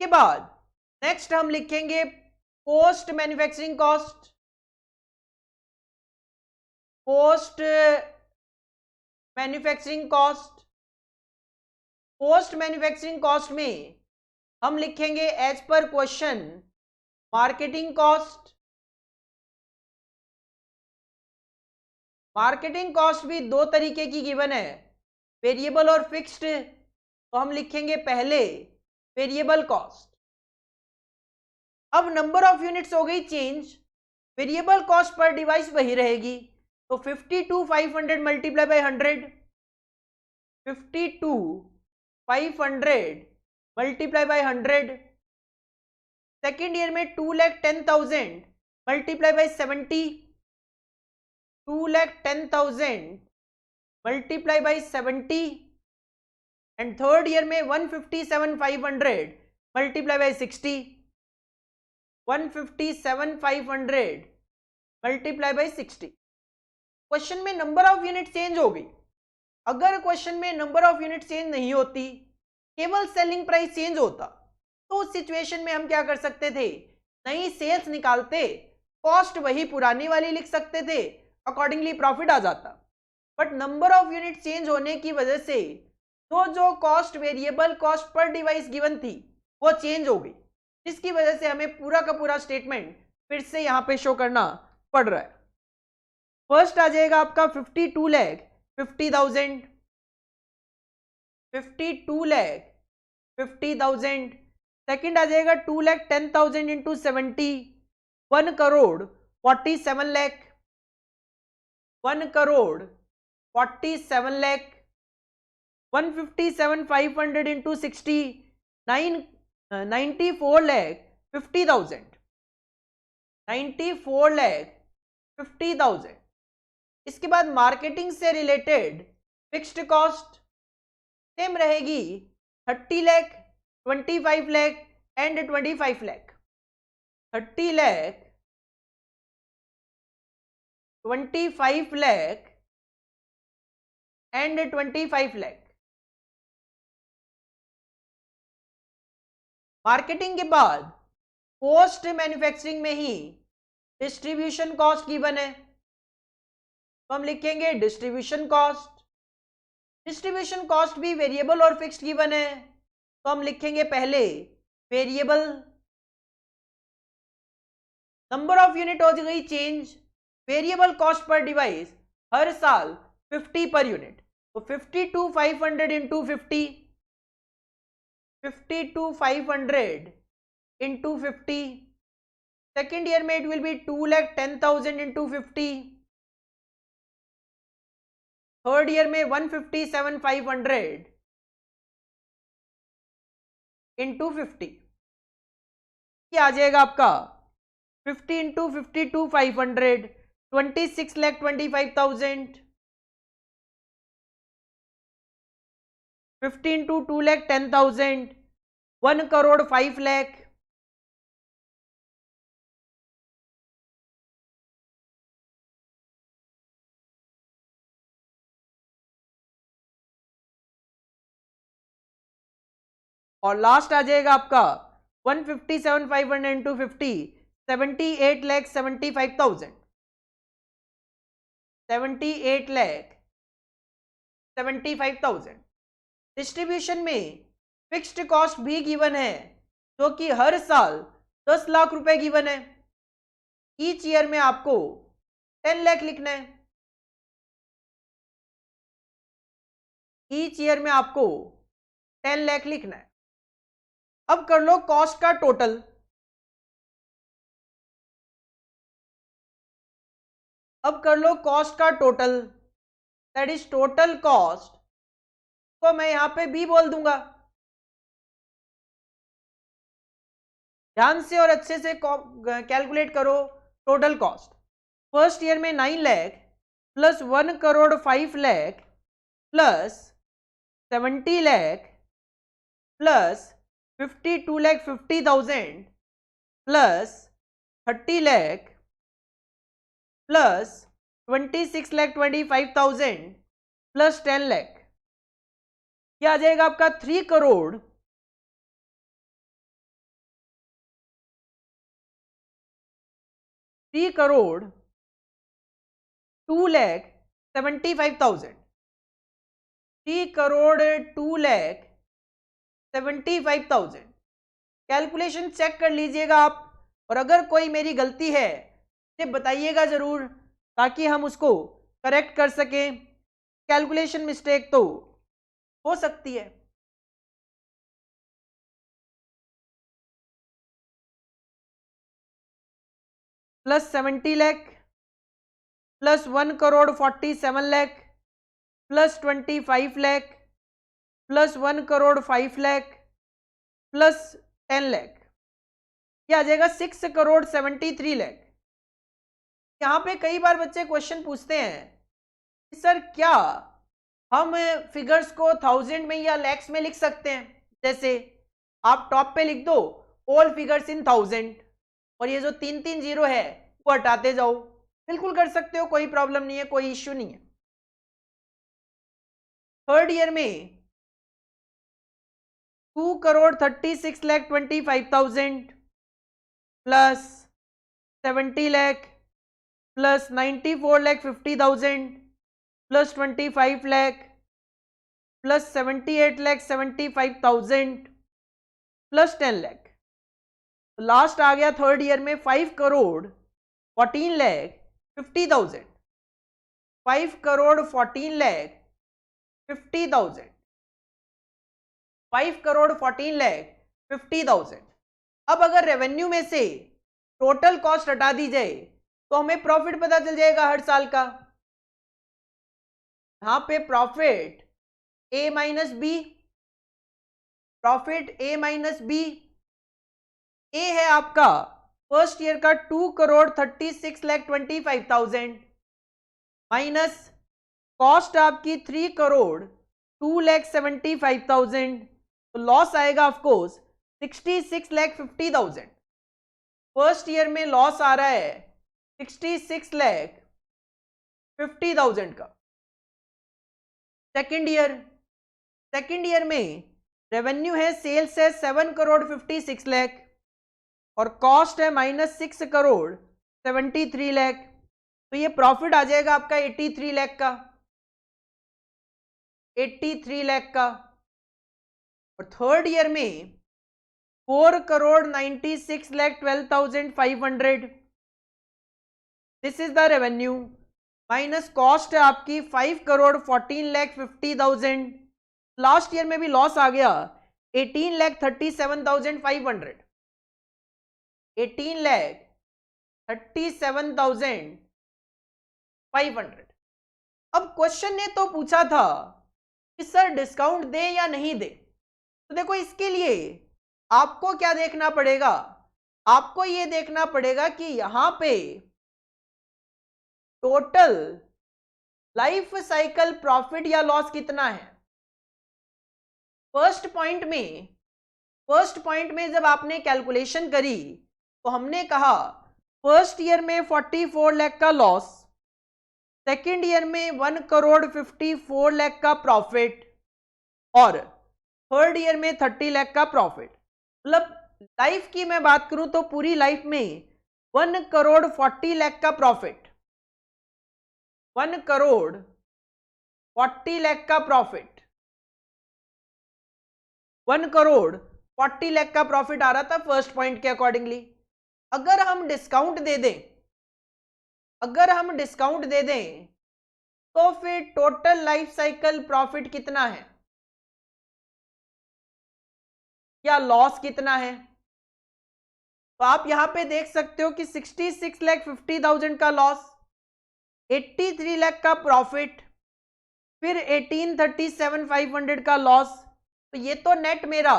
के बाद नेक्स्ट हम लिखेंगे post manufacturing cost. Post manufacturing cost. Post manufacturing cost में हम लिखेंगे as per question marketing cost. Marketing cost भी दो तरीके की गिवन है, वेरिएबल और फिक्स्ड. तो हम लिखेंगे पहले वेरिएबल कॉस्ट. अब नंबर ऑफ यूनिट्स हो गई change, variable cost per device वही रहेगी. तो 52,500 multiply by 100. 52,500 multiply by 100. Second year में 2,10,000 multiply by 70. 2,10,000 multiply by 70. And third year में 157,500 multiply by 60. 157,500 multiply by 60. Question में नंबर ऑफ यूनिट चेंज हो गई. अगर क्वेश्चन में नंबर ऑफ यूनिट चेंज नहीं होती, केवल सेलिंग प्राइस चेंज होता, तो उस सिचुएशन में हम क्या कर सकते थे, नई सेल्स निकालते, कॉस्ट वही पुरानी वाली लिख सकते थे, अकॉर्डिंगली प्रॉफिट आ जाता. But number of unit change होने की वजह से जो cost variable cost per device given थी वो चेंज हो गई, जिसकी वजह से हमें पूरा का पूरा स्टेटमेंट फिर से यहां पे शो करना पड़ रहा है. फर्स्ट आ जाएगा आपका 52,50,000. 52,50,000. सेकेंड आ जाएगा 2,10,000 इंटू 70, 1 करोड़ 47 लाख. 1 करोड़ 47 लाख. 157,500 इंटू 60, 94 लाख 50,000. 94 लाख 50,000. इसके बाद मार्केटिंग से रिलेटेड फिक्स्ड कॉस्ट सेम रहेगी, 30 lakh, 25 lakh and 25 lakh. 30 lakh, 25 lakh and 25 lakh. Marketing के बाद पोस्ट मैन्युफैक्चरिंग में ही डिस्ट्रीब्यूशन कॉस्ट गिवन है, तो हम लिखेंगे डिस्ट्रीब्यूशन कॉस्ट. डिस्ट्रीब्यूशन कॉस्ट भी वेरिएबल और फिक्स्ड गिवन है, तो हम लिखेंगे पहले वेरिएबल. नंबर ऑफ यूनिट हो गई change, variable cost per device हर साल 50 पर यूनिट. तो 52,500 इंटू 50, 52,500 इंटू 50. सेकेंड ईयर में it will be 2,10,000 into 50. Third year में 157,500 इंटू 50. ये आ जाएगा आपका 50 इंटू 52,500, 26,25,000. 50 इंटू 2,10,000, 1 करोड़ 5 लाख. और लास्ट आ जाएगा आपका 157,500 इंटू 50, 78,75,000, 78,75,000। डिस्ट्रीब्यूशन में फिक्स्ड कॉस्ट भी गिवन है, जो कि हर साल 10 लाख रुपए गिवन है। ईच ईयर में आपको 10 लाख लिखना है। ईच ईयर में आपको 10 लाख लिखना है। अब कर लो कॉस्ट का टोटल। अब कर लो कॉस्ट का total, that is total cost को मैं यहां पे बी बोल दूंगा। ध्यान से और अच्छे से कैलकुलेट करो टोटल कॉस्ट। फर्स्ट ईयर में 9 lakh plus 1 crore 5 lakh plus 70 lakh plus 52,50,000 plus 30 lakh plus 26,25,000 plus 10 lakh, क्या आ जाएगा आपका 3 करोड़ 2,75,000, 3,02,75,000। कैलकुलेशन चेक कर लीजिएगा आप, और अगर कोई मेरी गलती है तो बताइएगा जरूर, ताकि हम उसको करेक्ट कर सकें। कैलकुलेशन मिस्टेक तो हो सकती है। Plus 70 lakh plus 1 crore 47 lakh plus 25 lakh plus 1 crore 5 lakh plus 10 lakh, क्या आ जाएगा 6 करोड़ 73 लाख। यहाँ पे कई बार बच्चे क्वेश्चन पूछते हैं कि सर क्या हम फिगर्स को 1000 में या लैक्स में लिख सकते हैं? जैसे आप टॉप पे लिख दो ऑल फिगर्स इन 1000 और ये जो 3-3 जीरो है वो हटाते जाओ। बिल्कुल कर सकते हो, कोई प्रॉब्लम नहीं है, कोई इश्यू नहीं है। थर्ड ईयर में 2 crore 36,25,000 plus 70 lakh plus 94,50,000 plus 25 lakh plus 78,75,000 plus 10 lakh. Last आ गया थर्ड ईयर में 5 करोड़ 14,50,000, 5 करोड़ 14,50,000, 5 करोड़ 14,50,000। अब अगर रेवेन्यू में से टोटल कॉस्ट हटा दी जाए तो हमें प्रॉफिट पता चल जाएगा हर साल का। यहां पे प्रॉफिट ए माइनस बी, प्रॉफिट ए माइनस बी। ए है आपका फर्स्ट ईयर का 2 करोड़ 36,25,000 माइनस कॉस्ट आपकी 3 करोड़ 2,75,000, तो लॉस आएगा ऑफकोर्स 66,50,000। फर्स्ट ईयर में लॉस आ रहा है 66,50,000 का। सेकेंड ईयर में रेवेन्यू है, सेल्स है 7 करोड़ 56 लाख और कॉस्ट है माइनस 6 करोड़ 73 लाख, तो ये प्रॉफिट आ जाएगा आपका 83 लाख का, 83 लाख का। और थर्ड ईयर में 4 crore 96,12,500, this is the revenue minus cost है आपकी 5 करोड़ 14,50,000। लास्ट ईयर में भी लॉस आ गया 18,37,500, 18,37,500। अब क्वेश्चन ने तो पूछा था कि सर डिस्काउंट दे या नहीं दे, तो देखो इसके लिए आपको क्या देखना पड़ेगा, आपको ये देखना पड़ेगा कि यहां पे टोटल लाइफ साइकिल प्रॉफिट या लॉस कितना है। फर्स्ट पॉइंट में जब आपने कैलकुलेशन करी तो हमने कहा फर्स्ट ईयर में 44 लाख का लॉस, सेकेंड ईयर में 1 करोड़ 54 लाख का प्रॉफिट और थर्ड ईयर में 30 लाख का प्रॉफिट। मतलब लाइफ की मैं बात करूं तो पूरी लाइफ में 1 करोड़ 40 लाख का प्रॉफिट, 1 करोड़ 40 लाख का प्रॉफिट, 1 करोड़ 40 लाख का प्रॉफिट आ रहा था फर्स्ट पॉइंट के अकॉर्डिंगली। अगर हम डिस्काउंट दे दें, अगर हम डिस्काउंट दे दें तो फिर टोटल लाइफ साइकिल प्रॉफिट कितना है या लॉस कितना है? तो आप यहां पे देख सकते हो कि 66,50,000 का लॉस, 83 लाख का प्रॉफिट, फिर 1837,500 का लॉस। तो ये तो नेट मेरा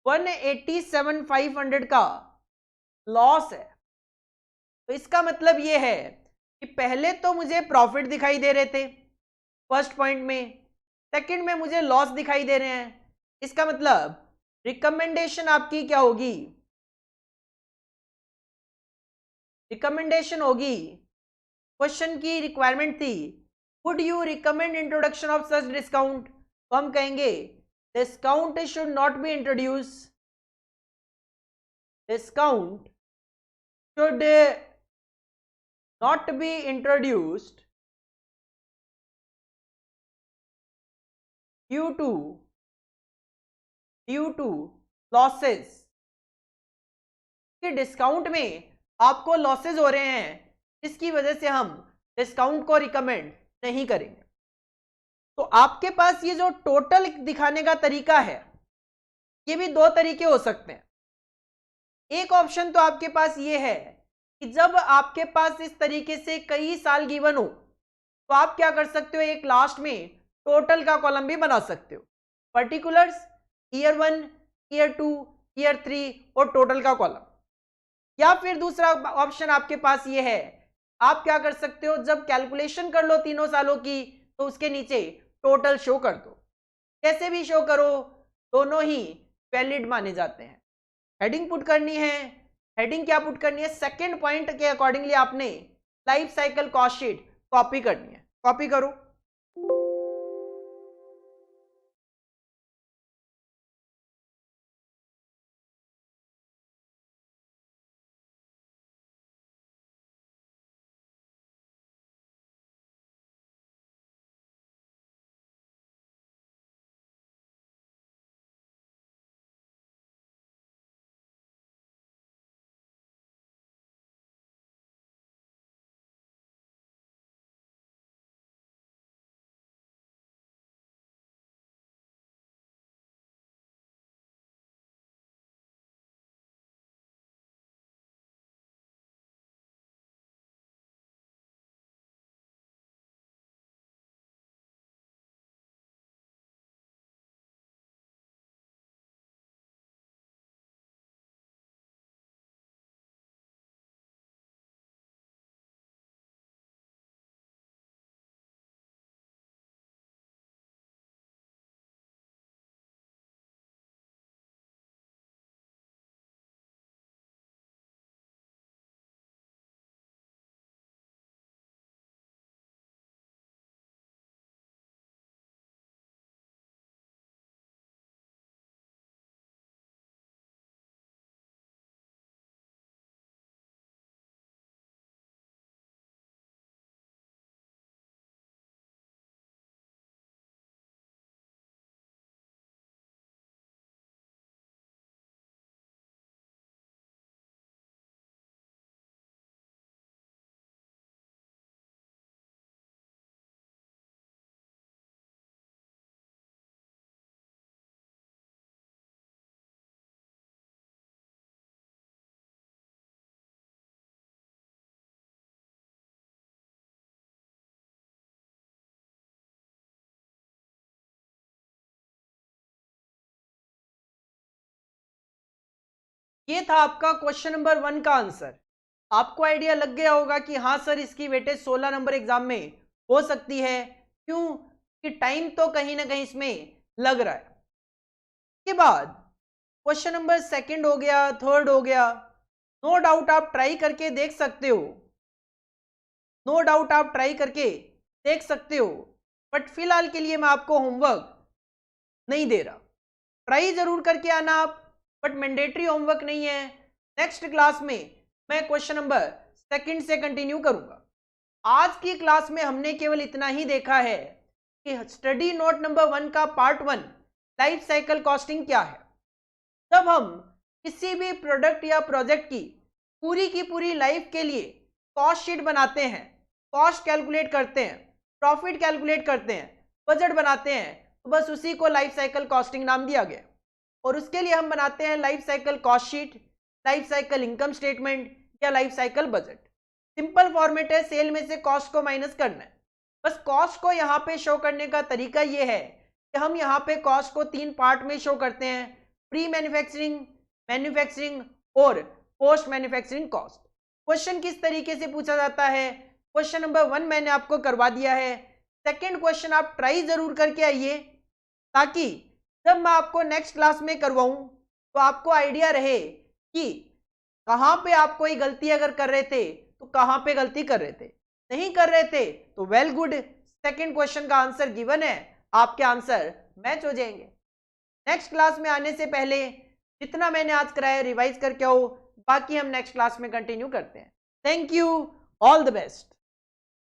187,500 का लॉस है। तो इसका मतलब ये है कि पहले तो मुझे प्रॉफिट दिखाई दे रहे थे फर्स्ट पॉइंट में, सेकंड में मुझे लॉस दिखाई दे रहे हैं। इसका मतलब रिकमेंडेशन आपकी क्या होगी? रिकमेंडेशन होगी, क्वेश्चन की रिक्वायरमेंट थी would you recommend introduction of such discount, तो हम कहेंगे discount should not be introduce, discount should not be introduced due to losses। कि डिस्काउंट में आपको लॉसेस हो रहे हैं, इसकी वजह से हम डिस्काउंट को रिकमेंड नहीं करेंगे। तो आपके पास ये जो टोटल दिखाने का तरीका है, ये भी दो तरीके हो सकते हैं। एक ऑप्शन तो आपके पास ये है कि जब आपके पास इस तरीके से कई साल गिवन हो तो आप क्या कर सकते हो, एक लास्ट में टोटल का कॉलम भी बना सकते हो, पर्टिकुलर्स, ईयर 1, ईयर 2, ईयर 3 और टोटल का कॉलम। या फिर दूसरा ऑप्शन आपके पास ये है, आप क्या कर सकते हो, जब कैलकुलेशन कर लो तीनों सालों की तो उसके नीचे टोटल शो कर दो। कैसे भी शो करो, दोनों ही वैलिड माने जाते हैं। हेडिंग पुट करनी है, हेडिंग क्या पुट करनी है, सेकंड पॉइंट के अकॉर्डिंगली आपने life cycle cost sheet copy करनी है। कॉपी करो। ये था आपका क्वेश्चन नंबर 1 का आंसर। आपको आइडिया लग गया होगा कि हाँ सर इसकी वेटेज 16 नंबर एग्जाम में हो सकती है, क्यों कि टाइम तो कहीं ना कहीं इसमें लग रहा है। के बाद क्वेश्चन नंबर सेकंड हो गया, थर्ड हो गया, नो डाउट आप ट्राई करके देख सकते हो, नो डाउट आप ट्राई करके देख सकते हो, बट फिलहाल के लिए मैं आपको होमवर्क नहीं दे रहा। ट्राई जरूर करके आना आप, बट मैंडेटरी होमवर्क नहीं है। नेक्स्ट क्लास में मैं क्वेश्चन नंबर 2 से कंटिन्यू करूंगा। आज की क्लास में हमने केवल इतना ही देखा है कि स्टडी नोट नंबर 1 का पार्ट 1 लाइफ साइकिल कॉस्टिंग क्या है। जब हम किसी भी प्रोडक्ट या प्रोजेक्ट की पूरी लाइफ के लिए कॉस्ट शीट बनाते हैं, कॉस्ट कैलकुलेट करते हैं, प्रॉफिट कैलकुलेट करते हैं, बजट बनाते हैं, तो बस उसी को लाइफ साइकिल कॉस्टिंग नाम दिया गया। और उसके लिए हम बनाते हैं life cycle cost sheet, life cycle income statement या life cycle budget. Simple format है, सेल में से कॉस्ट को माइनस करना है। बस कॉस्ट को यहाँ पे शो करने का तरीका ये है कि हम यहाँ पे कॉस्ट को 3 पार्ट में शो करते हैं, प्री मैन्युफैक्चरिंग, मैन्युफैक्चरिंग और पोस्ट मैन्युफैक्चरिंग कॉस्ट। क्वेश्चन किस तरीके से पूछा जाता है, क्वेश्चन नंबर 1 मैंने आपको करवा दिया है। सेकंड क्वेश्चन आप ट्राई जरूर करके आइए, ताकि जब मैं आपको नेक्स्ट क्लास में करवाऊं तो आपको आइडिया रहे कि कहां पे आप कोई गलती अगर कर रहे थे तो कहां पे गलती कर रहे थे, नहीं कर रहे थे तो वेल गुड, सेकंड क्वेश्चन का आंसर गिवन है, आपके आंसर मैच हो जाएंगे। नेक्स्ट क्लास में आने से पहले जितना मैंने आज कराया रिवाइज करके आओ, बाकी हम नेक्स्ट क्लास में कंटिन्यू करते हैं। Thank you, all the best.